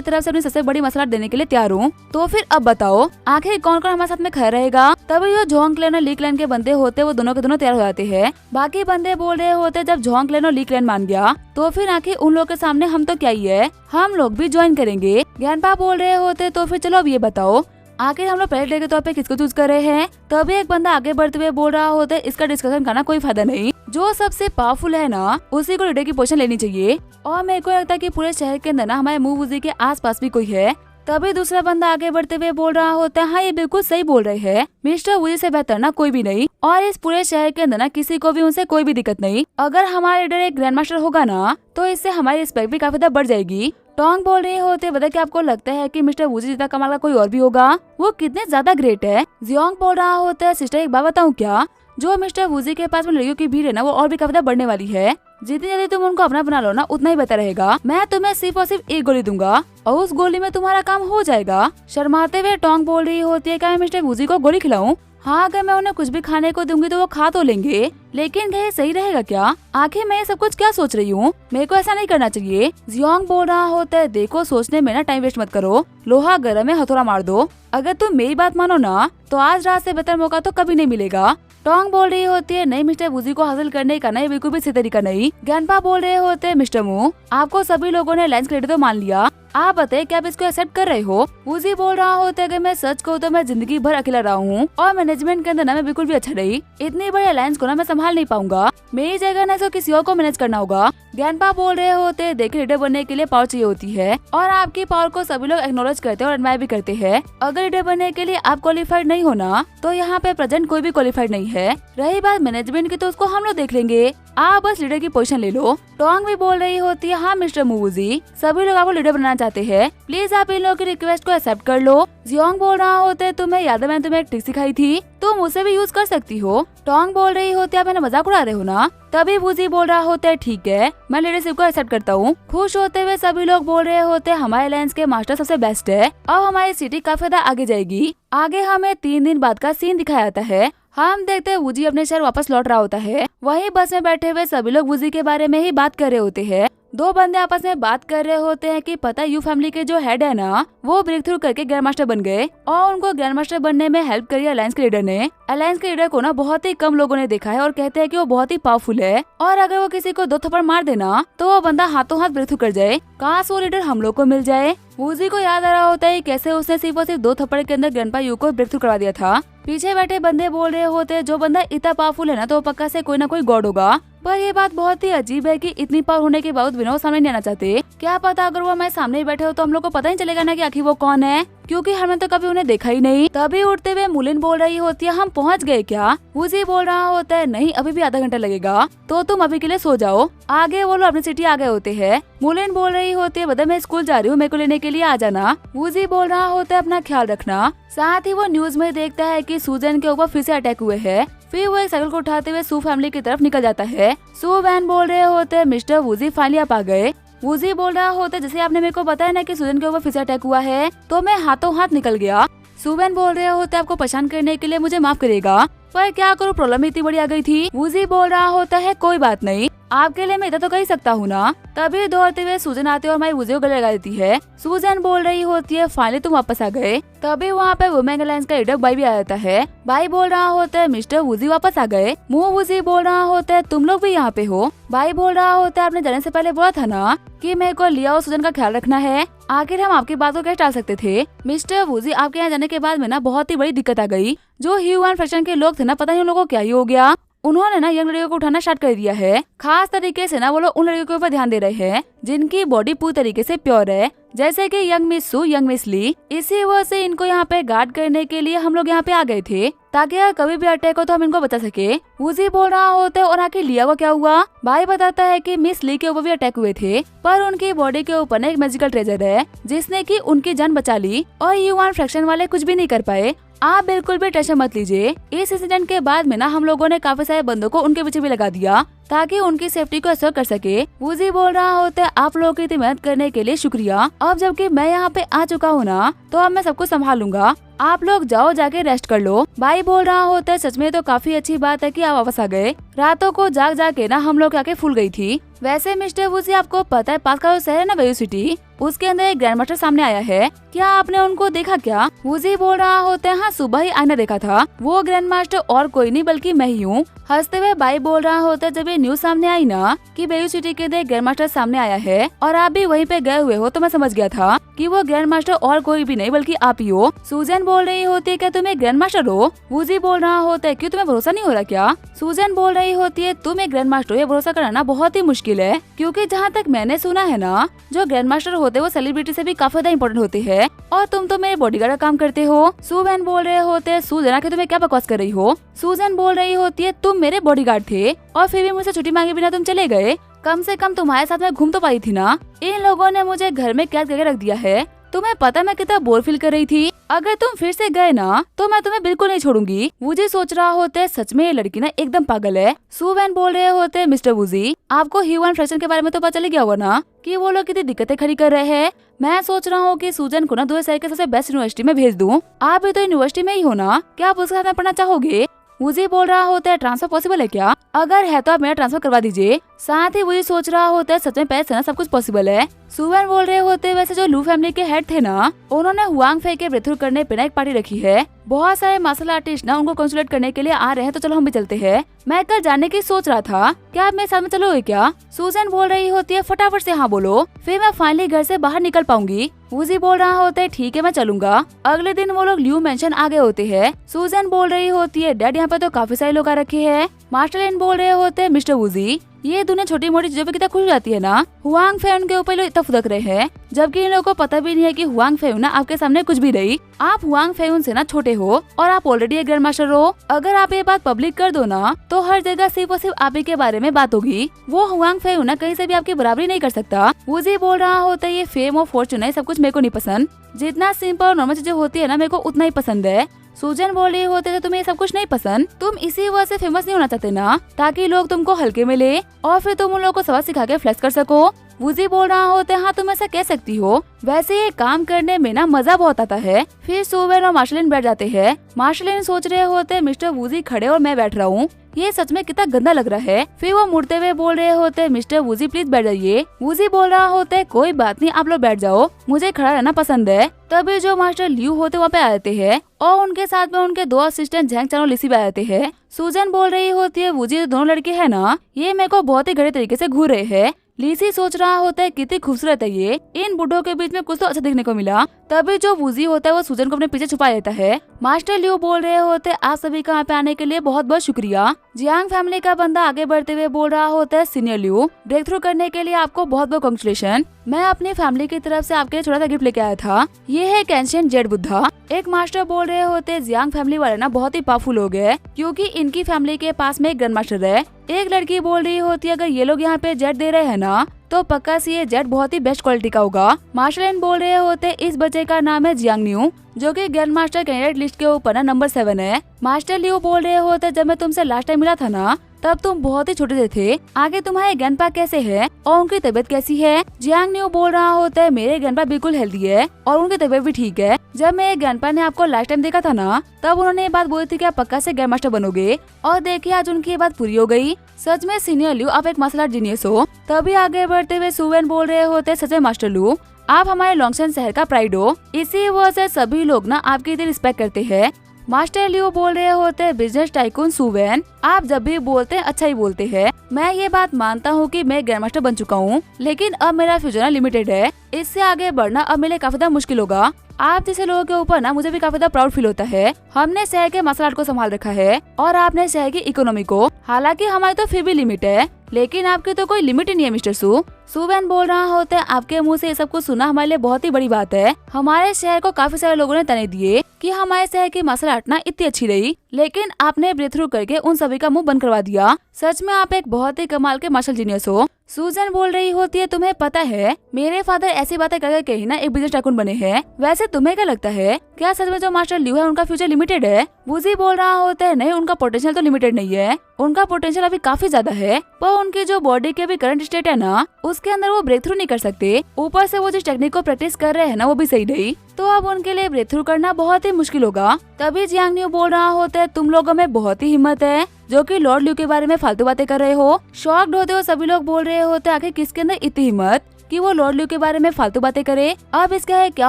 तरफ से अपनी सबसे बड़ी मसलाट देने के लिए तैयार हूँ। तो फिर अब बताओ आखिर कौन कौन हमारे साथ में खड़ा रहेगा? तभी जो जोंग क्लैन और ली क्लैन के बंदे होते वो दोनों के दोनों तैयार हो जाते हैं। बाकी बंदे बोल रहे होते जब जोंग क्लैन और ली क्लैन मान गया तो फिर आखिर उन लोग के सामने हम तो क्या ही है, हम लोग भी ज्वाइन करेंगे। ग्रैंडपा बोल रहे होते तो फिर चलो अब ये बताओ आखिर हम लोग पहले डे के तौर पे किसको चूज कर रहे हैं? तभी एक बंदा आगे बढ़ते हुए बोल रहा होता है इसका डिस्कशन करना कोई फायदा नहीं। जो सबसे पावरफुल है ना उसी को लीडर की पोजीशन लेनी चाहिए। और मेरे को लगता है कि पूरे शहर के अंदर ना हमारे मुंह वूजी के आसपास भी कोई है। तभी दूसरा बंदा आगे बढ़ते हुए बोल रहा होता है हाँ ये बिल्कुल सही बोल रहे हैं, मिस्टर वूजी से बेहतर ना कोई भी नहीं। और इस पूरे शहर के अंदर ना किसी को भी उनसे कोई भी दिक्कत नहीं। अगर हमारा लीडर एक ग्रैंड मास्टर होगा ना तो इससे हमारी रिस्पेक्ट भी काफी बढ़ जाएगी। टोंग बोल रहे होते बता कि आपको लगता है कि मिस्टर वूजी जितना कमाल का कोई और भी होगा? वो कितने ज्यादा ग्रेट है। जियोंग बोल रहा होता है सिस्टर एक बात बताऊं क्या, जो मिस्टर वूजी के पास में लड़कियों की भीड़ है ना वो और भी काफी बढ़ने वाली है। जितनी जल्दी तुम उनको अपना बना लो ना उतना ही बेहतर रहेगा। मैं तुम्हें सिर्फ और सिर्फ एक गोली दूंगा और उस गोली में तुम्हारा काम हो जाएगा। शर्माते हुए टोंग बोल रही होती है क्या मैं मिस्टर वूजी को गोली खिलाऊं? हाँ अगर मैं उन्हें कुछ भी खाने को दूंगी तो वो खा तो लेंगे, लेकिन क्या ये सही रहेगा क्या? आखिर मैं ये सब कुछ क्या सोच रही हूँ, मेरे को ऐसा नहीं करना चाहिए। जियोंग बोल रहा होता है देखो सोचने में ना टाइम वेस्ट मत करो, लोहा गर्म है हथौड़ा मार दो। अगर तुम मेरी बात मानो ना तो आज रात से बेहतर मौका तो कभी नहीं मिलेगा। टोंग बोल रही होती है नहीं मिस्टर वूजी को हासिल करने का नहीं बिल्कुल भी सही तरीका नहीं। ग्रैंडपा बोल रहे होते हैं मिस्टर मू आपको सभी लोगों ने अलायंस क्रेडिट तो मान लिया, आप बताइए क्या आप इसको एक्सेप्ट कर रहे हो? वूजी बोल रहा होता है अगर मैं सच कहूँ तो मैं जिंदगी भर अकेला रहा हूँ और मैनेजमेंट के अंदर ना मैं बिल्कुल भी अच्छा नहीं। इतनी बड़ी अलायंस को ना मैं संभाल नहीं पाऊंगा, मेरी जगह ना इसको किसी और को मैनेज करना होगा। ग्रैंडपा बोल रहे होते हैं देखिए लीडर बनने के लिए पावर चाहिए होती है और आपकी पावर को सभी लोग एक्नॉलेज करते हैं और एडमायर भी करते हैं। अगर लीडर बनने के लिए आप क्वालिफाइड नहीं होना तो यहाँ पे प्रेजेंट कोई भी क्वालिफाइड नहीं है। रही बात मैनेजमेंट की तो उसको हम लोग देख लेंगे, आप बस लीडर की पोजीशन ले लो। टोंग भी बोल रही होती है हाँ मिस्टर वूजी सभी लोग आपको लीडर बनाना चाहते हैं, प्लीज आप इन लोगों की रिक्वेस्ट को एक्सेप्ट कर लो। जियोंग बोल रहा होता है तुम्हें याद है मैंने तुम्हें एक ट्रिक सिखाई थी, तुम उसे भी यूज कर सकती हो। टोंग बोल रही होती है आप मैंने मजाक उड़ा रहे हो ना? तभी वूजी बोल रहा होता है ठीक है मैं लीडरशिप को एक्सेप्ट करता हूँ। खुश होते हुए सभी लोग बोल रहे होते हैं हमारे अलायंस के मास्टर सबसे बेस्ट है, अब हमारी सिटी काफी ज्यादा आगे जाएगी। आगे हमें 3 दिन बाद का सीन दिखाया जाता है। हम देखते हैं वूजी अपने शहर वापस लौट रहा होता है। वहीं बस में बैठे हुए सभी लोग वूजी के बारे में ही बात कर रहे होते हैं। दो बंदे आपस में बात कर रहे होते हैं कि पता यू फैमिली के जो हेड है ना वो ब्रेक थ्रू करके ग्रैंड मास्टर बन गए और उनको ग्रैंड मास्टर बनने में हेल्प करी अलायंस के लीडर ने। अलायंस के लीडर को ना बहुत ही कम लोगों ने देखा है और कहते हैं कि वो बहुत ही पावरफुल है और अगर वो किसी को 2 थप्पड़ मार देना तो वो बंदा हाथों हाथ ब्रेक थ्रू कर जाए। काश वो लीडर हम लोग को मिल जाए। वूजी को याद आ रहा होता है कैसे उसने सिर्फ और सिर्फ 2 थप्पड़ के अंदर ग्रैंडपा यू को ब्रेक थ्रू करवा दिया था। पीछे बैठे बंदे बोल रहे होते हैं जो बंदा इतना पावरफुल है ना तो पक्का से कोई ना कोई गॉड होगा। पर ये बात बहुत ही अजीब है कि इतनी पावर होने के बावजूद भी वो सामने नहीं आना चाहते। क्या पता अगर वो हमारे सामने ही बैठे हो तो हम लोग को पता ही चलेगा ना कि आखिर वो कौन है, क्योंकि हमने तो कभी उन्हें देखा ही नहीं। तभी उठते हुए मुलिन बोल रही होती है हम पहुंच गए क्या? वूजी बोल रहा होता है नहीं अभी भी आधा घंटा लगेगा तो तुम अभी के लिए सो जाओ। आगे वो लोग अपनी सिटी आ गए होते हैं। मुलिन बोल रही होती है बता मैं स्कूल जा रही हूँ मेरे को लेने के लिए आ जाना। वूजी बोल रहा होता है अपना ख्याल रखना। साथ ही वो न्यूज में देखता है कि सूजन के ऊपर फिर से अटैक हुए हैं। फिर वो एक साइकिल को उठाते हुए सू फैमिली की तरफ निकल जाता है। सू वैन बोल रहे होते हैं मिस्टर वूजी फाइनली आप आ गए। वूजी बोल रहा होता है जैसे आपने मेरे को बताया ना कि सूजन के ऊपर फिर से अटैक हुआ है तो मैं हाथों हाथ निकल गया। सुबेन बोल रहे होते आपको परेशान करने के लिए मुझे माफ करेगा पर क्या करूँ प्रॉब्लम इतनी बड़ी आ गई थी। वूजी बोल रहा होता है कोई बात नहीं आपके लिए मैं इतना तो कर ही सकता हूँ ना। तभी दौड़ते हुए सूजन आती है और हमारी वूजी को गले लगा देती है। सूजन बोल रही होती है फाइनली तुम वापस आ गए। तभी वहाँ पे वुमेन अलायंस का लीडर भाई भी आ जाता है। भाई बोल रहा होता है मिस्टर वूजी वापस आ गए। मुँह वूजी बोल रहा होता है तुम लोग भी यहाँ पे हो। भाई बोल रहा होता है आपने जाने से पहले बोला था ना कि मेरे को लिया और सूजन का ख्याल रखना है। आखिर हम आपकी बात को कैसे टाल सकते थे। मिस्टर वूजी आपके यहाँ जाने के बाद में ना बहुत ही बड़ी दिक्कत आ गई। जो ह्यूमन फ्रैक्शन के लोग थे ना पता नहीं उन लोगों को क्या ही हो गया। उन्होंने ना यंग लड़कियों को उठाना स्टार्ट कर दिया है। खास तरीके से ना वो लोग उन लड़कियों के ऊपर ध्यान दे रहे हैं जिनकी बॉडी पूरी तरीके से प्योर है, जैसे कि यंग मिस सू, यंग मिस ली। इसी वजह से इनको यहाँ पे गार्ड करने के लिए हम लोग यहाँ पे आ गए थे ताकि अगर कभी भी अटैक हो तो हम इनको बचा सके। वूजी बोल रहा होता है और आखिर लिया को क्या हुआ। भाई बताता है कि मिस ली के ऊपर भी अटैक हुए थे पर उनकी बॉडी के ऊपर एक मैजिकल ट्रेजर है जिसने की उनकी जान बचा ली और ह्यूमन फ्रैक्शन वाले कुछ भी नहीं कर पाए। आप बिल्कुल भी टेंशन मत लीजिए। इस इंसिडेंट के बाद में ना हम लोगों ने काफी सारे बंदों को उनके पीछे भी लगा दिया ताकि उनकी सेफ्टी को असर कर सके। वूजी बोल रहा होता है आप लोगों की इतनी मेहनत करने के लिए शुक्रिया। अब जबकि मैं यहाँ पे आ चुका हूँ ना तो अब मैं सब कुछ संभाल लूंगा। आप लोग जाओ जाके रेस्ट कर लो। भाई बोल रहा होता है सच में तो काफी अच्छी बात है कि आप वापस आ गए। रातों को जाग जाके ना हम लोग आके फूल गई थी। वैसे मिस्टर वूजी आपको पता है पास का जो शहर है ना वेयू सिटी, उसके अंदर एक ग्रैंड मास्टर सामने आया है। क्या आपने उनको देखा क्या। वूजी बोल रहा होता है हाँ सुबह ही आईना देखा था। वो ग्रैंड मास्टर और कोई नहीं बल्कि मैं ही हूँ। हंसते हुए भाई बोल रहा होता है जब ये न्यूज सामने आई ना कि वेयू सिटी के अंदर ग्रैंड मास्टर सामने आया है और आप भी वहीं पे गए हुए हो तो मैं समझ गया था कि वो ग्रैंड मास्टर और कोई भी नहीं बल्कि आप ही हो। सूजन बोल रही होती है क्या तुम एक ग्रैंड मास्टर हो। वूजी बोल रहा होता है क्यों तुम्हें भरोसा नहीं हो रहा क्या। सूजन बोल रही होती है तुम एक ग्रैंड मास्टर हो ये भरोसा कराना बहुत ही मुश्किल है क्योंकि जहाँ तक मैंने सुना है ना जो ग्रैंड मास्टर होते हैं वो सेलिब्रिटी से भी काफी ज्यादा इम्पोर्टेंट होते हैं और तुम तो मेरे बॉडीगार्ड का काम करते हो। सूजन बोल रहे होते हैं सूजन के तुम्हें क्या बकवास कर रही हो। सूजन बोल रही होती है तुम मेरे बॉडीगार्ड थे और फिर भी मुझसे छुट्टी मांगे बिना तुम चले गए। कम से कम तुम्हारे साथ मैं घूम तो पाई थी ना। इन लोगों ने मुझे घर में कैद करके रख दिया है। तुम्हें पता मैं कितना बोर फील कर रही थी। अगर तुम फिर से गए ना तो मैं तुम्हें बिल्कुल नहीं छोड़ूंगी। वूजी सोच रहा होता है सच में ये लड़की ना एकदम पागल है। सूवैन बोल रहे होते हैं मिस्टर वूजी आपको ह्यूमन फ्रैक्शन के बारे में तो पता चल गया होगा ना कि वो लोग कितनी दिक्कतें खड़ी कर रहे हैं। मैं सोच रहा हूँ कि सूजन को ना दूसरे शहर के सबसे बेस्ट यूनिवर्सिटी में भेज दूँ। आप भी तो यूनिवर्सिटी में ही हो ना, क्या आप उसके साथ में पढ़ना चाहोगे। वूजी बोल रहा होता है ट्रांसफर पॉसिबल है क्या। अगर है तो आप मेरा ट्रांसफर करवा दीजिए। साथ ही वही सोच रहा होता है सच में पैसे ना सब कुछ पॉसिबल है। सूवैन बोल रहे होते हैं वैसे जो लू फैमिली के हेड थे ना उन्होंने हुआंग फे के ब्रेकथ्रू करने पे ना एक पार्टी रखी है। बहुत सारे मार्शल आर्टिस्ट ना उनको कंसुलेट करने के लिए आ रहे हैं तो चलो हम भी चलते हैं। मैं कल जाने की सोच रहा था, क्या आप मेरे साथ में चलोगे क्या। सूजन बोल रही होती है फटाफट से हाँ बोलो फिर मैं फाइनली घर से बाहर निकल पाऊंगी। वूजी बोल रहा होता है ठीक है मैं चलूंगा। अगले दिन वो लोग ल्यू मेंशन आ गए होते हैं। सूजन बोल रही होती है डैड यहाँ पे तो काफी सारे लोग आ रखे हैं। मास्टर लिन बोल रहे होते हैं मिस्टर वूजी ये दुनिया छोटी मोटी चीजों पे कितना खुश हो जाती है ना। हुआंग फे उनके ऊपर लोग इतना फुदक रहे हैं जबकि इन लोगों को पता भी नहीं है कि हुआंग फे ना आपके सामने कुछ भी नहीं। आप हुआंग फे से ना छोटे हो और आप ऑलरेडी एक ग्रैंड मास्टर हो। अगर आप ये बात पब्लिक कर दो ना तो हर जगह सिर्फ और सिर्फ आप ही के बारे में बात होगी। वो हुआंग फे ना कहीं से भी आपकी बराबरी नहीं कर सकता। वूजी बोल रहा होता है ये फेम और फॉर्चून है सब कुछ मेरे को नहीं पसंद। जितना सिंपल और नॉर्मल चीजें होती है ना मेरे को उतना ही पसंद है। सूजन बोल रही होते तो तुम्हें ये सब कुछ नहीं पसंद। तुम इसी वजह से फेमस नहीं होना चाहते ना ताकि लोग तुमको हल्के में ले और फिर तुम उन लोगों को सबक सिखा के फ्लेक्स कर सको। वूजी बोल रहा होते हाँ तुम ऐसा कह सकती हो। वैसे ये काम करने में ना मजा बहुत आता है। फिर सूवैन और मार्शलिन बैठ जाते हैं। मार्शलिन सोच रहे होते मिस्टर वूजी खड़े और मैं बैठ रहा हूँ ये सच में कितना गंदा लग रहा है। फिर वो मुड़ते हुए बोल रहे होते मिस्टर वूजी प्लीज बैठ जाइए। वूजी बोल रहा होता है कोई बात नहीं आप लोग बैठ जाओ मुझे खड़ा रहना पसंद है। तभी जो मास्टर ल्यू होते वहाँ पे आ जाते हैं और उनके साथ में उनके दो असिस्टेंट झैंग चानो लिसी भी आ जाते हैं। सूजन बोल रही होती है वूजी जो दोनों लड़के हैं ना ये मेरे को बहुत ही घड़े तरीके से घूर रहे हैं। लीसी सोच रहा होता है कितनी खूबसूरत है ये, इन बुढ़ों के बीच में कुछ तो अच्छा देखने को मिला। तभी जो वूजी होता है वो सूजन को अपने पीछे छुपा लेता है। मास्टर लियो बोल रहे होते आप सभी का यहाँ पे आने के लिए बहुत बहुत शुक्रिया। जियांग फैमिली का बंदा आगे बढ़ते हुए बोल रहा होता है सीनियर लियो ब्रेक थ्रू करने के लिए आपको बहुत बहुत कांग्रेचुलेशन। मैं अपनी फैमिली की तरफ से आपके लिए छोटा सा गिफ्ट लेके आया था। ये है एक एंशिएंट जेड बुद्धा। एक मास्टर बोल रहे होते जियांग फैमिली वाले ना बहुत ही पावरफुल हो गए क्योंकि इनकी फैमिली के पास में एक ग्रैंड मास्टर है। एक लड़की बोल रही होती है अगर ये लोग यहाँ पे जेट दे रहे हैं ना तो पक्का से ये जेट बहुत ही बेस्ट क्वालिटी का होगा। मार्शलिन बोल रहे होते इस बच्चे का नाम है जियांग न्यू जो कि ग्रैंड मास्टर कैंडिडेट लिस्ट के ऊपर ना नंबर 7 है। मास्टर लियो बोल रहे होते जब मैं तुमसे लास्ट टाइम मिला था ना तब तुम बहुत ही छोटे से थे। आगे तुम्हारे ग्रैंडपा कैसे है और उनकी तबीयत कैसी है। जियांग न्यू बोल रहा होता है मेरे ग्रैंडपा बिल्कुल हेल्दी है और उनकी तबीयत भी ठीक है। जब मेरे ग्रैंडपा ने आपको लास्ट टाइम देखा था ना तब उन्होंने ये बात बोली थी कि आप पक्का से ग्रैंड मास्टर बनोगे और देखिए आज उनकी ये बात पूरी हो गई। सच में सीनियर ल्यू, आप एक मार्शल आर्ट जीनियस हो। तभी आगे बढ़ते हुए सुवेन बोल रहे होते, सच में मास्टर लू, आप हमारे लॉन्गशन शहर का प्राइड हो, इसी वजह से सभी लोग ना आपकी इतनी रिस्पेक्ट करते हैं। मास्टर लियो बोल रहे होते, बिजनेस टाइकून सुवेन, आप जब भी बोलते हैं अच्छा ही बोलते हैं। मैं ये बात मानता हूँ कि मैं ग्रैंड मास्टर बन चुका हूँ, लेकिन अब मेरा फ्यूचर लिमिटेड है। इससे आगे बढ़ना अब मेरे लिए काफी ज्यादा मुश्किल होगा। आप जैसे लोगों के ऊपर ना मुझे भी काफी ज्यादा प्राउड फील होता है। हमने शहर के मार्शल आर्ट को संभाल रखा है और आपने शहर की इकोनॉमी को। हालांकि हमारी तो फिर भी लिमिट है, लेकिन आपकी तो कोई लिमिट ही नहीं है मिस्टर सू। सुवेन बोल रहा होता है, आपके मुंह से ये सब कुछ सुना हमारे लिए बहुत ही बड़ी बात है। हमारे शहर को काफी सारे लोगों ने ताने दिए कि हमारे शहर की मार्शल आर्ट ना इतनी अच्छी रही, लेकिन आपने ब्रेक थ्रू करके उन सभी का मुंह बंद करवा दिया। सच में आप एक बहुत ही कमाल के मार्शल जीनियस हो। सुजन बोल रही होती है, तुम्हें पता है मेरे फादर ऐसी बातें करके ही ना एक बिजनेस टाइकून बने हैं। वैसे तुम्हें क्या लगता है, क्या सच में जो मास्टर ल्यू है उनका फ्यूचर लिमिटेड है? वूजी बोल रहा होता है, नहीं, उनका पोटेंशियल तो लिमिटेड नहीं है, उनका पोटेंशियल अभी काफी ज्यादा है, पर उनकी जो बॉडी के भी करंट स्टेट है ना, उसके अंदर वो ब्रेक थ्रू नहीं कर सकते। ऊपर से वो जिस टेक्निक को प्रैक्टिस कर रहे हैं ना, वो भी सही नहीं, तो अब उनके लिए ब्रेक थ्रू करना बहुत ही मुश्किल होगा। तभी जियांग न्यू बोल रहा होता है, तुम लोगों में बहुत ही हिम्मत है जो कि लॉर्ड ल्यू के बारे में फालतू बातें कर रहे हो। शॉक्ड होते हो सभी लोग बोल रहे होते, आखिर किसके अंदर इतनी हिम्मत कि वो लॉर्ड ल्यू के बारे में फालतू बातें करे। अब इसका क्या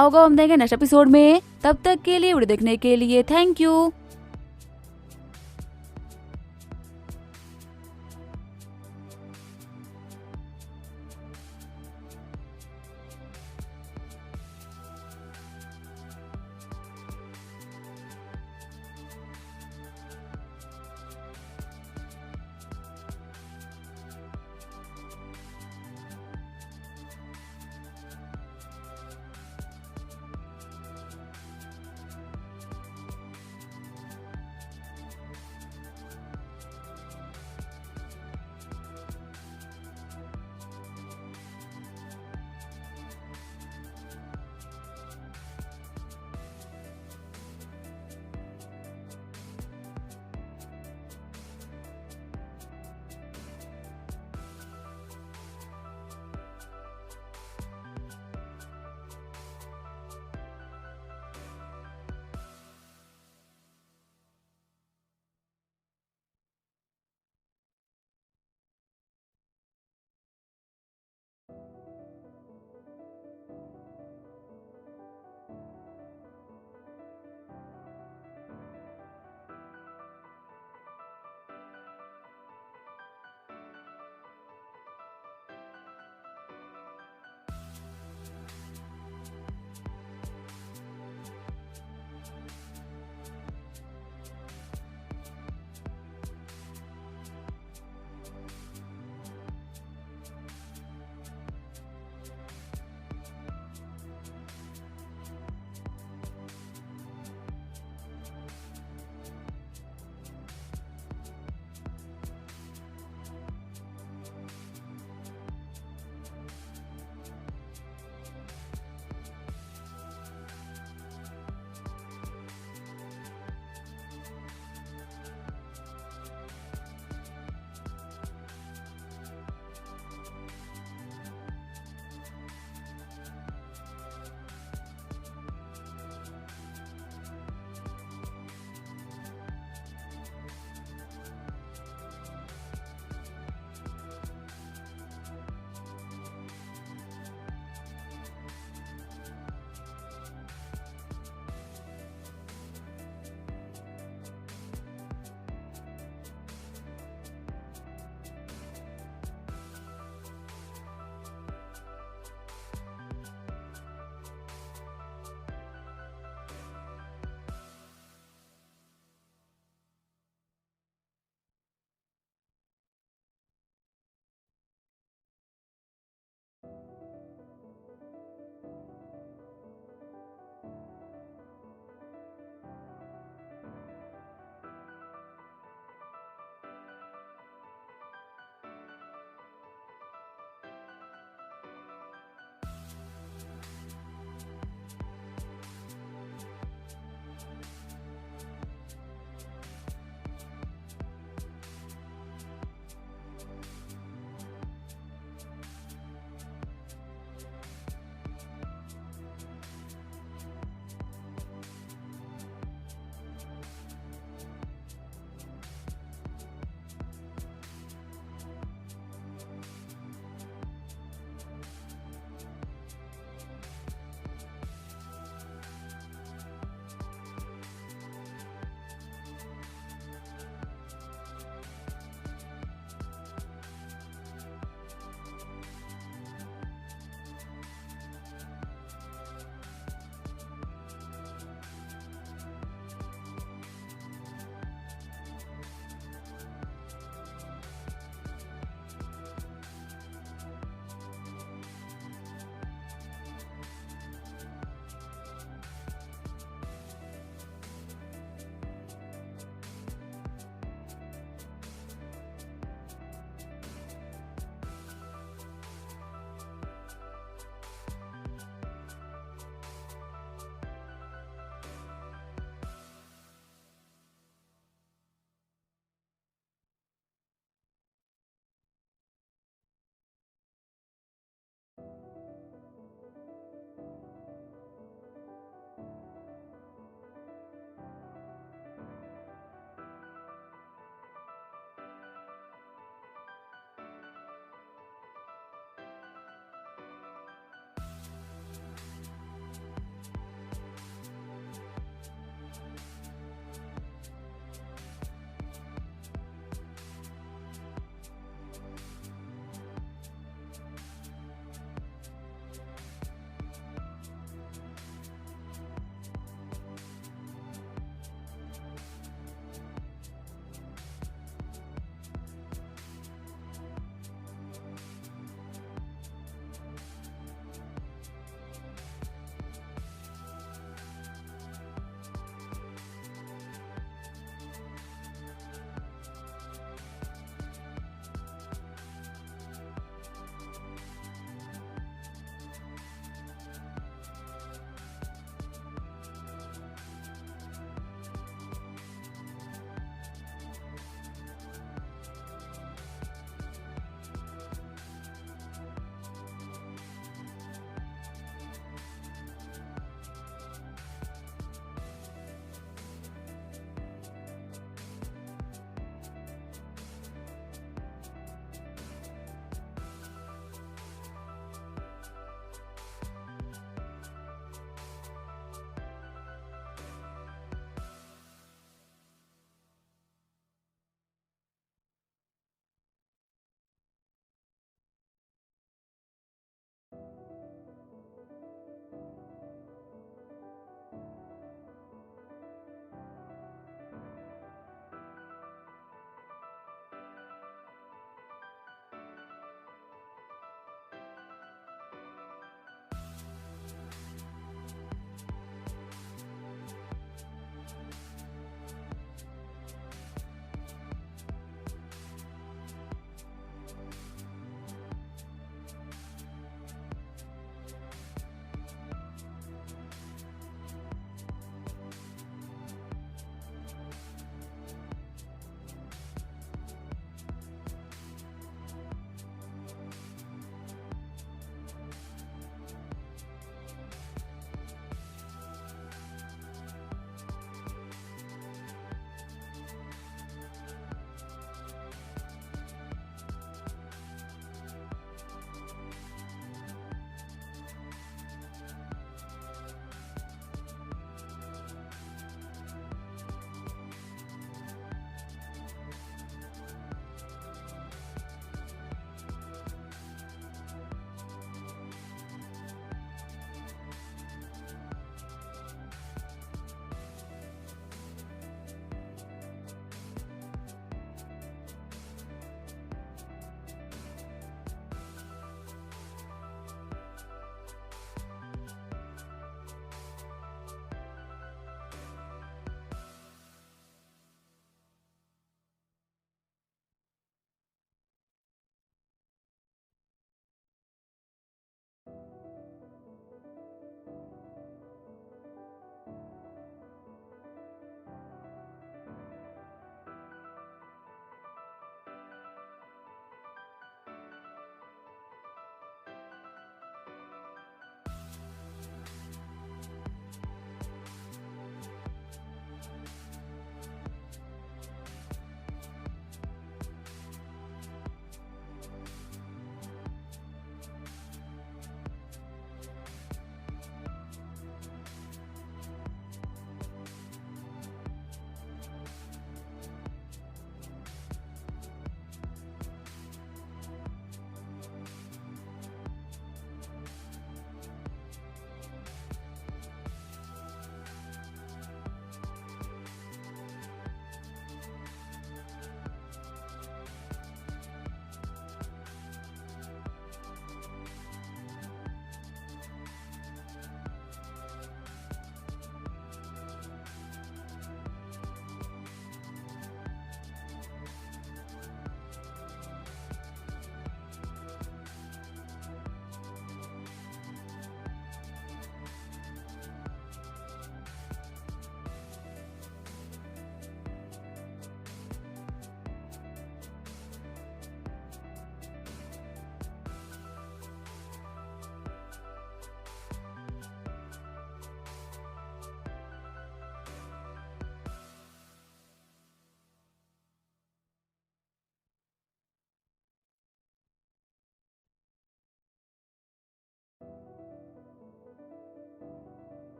होगा हम देंगे नेक्स्ट एपिसोड में। तब तक के लिए वीडियो देखने के लिए थैंक यू।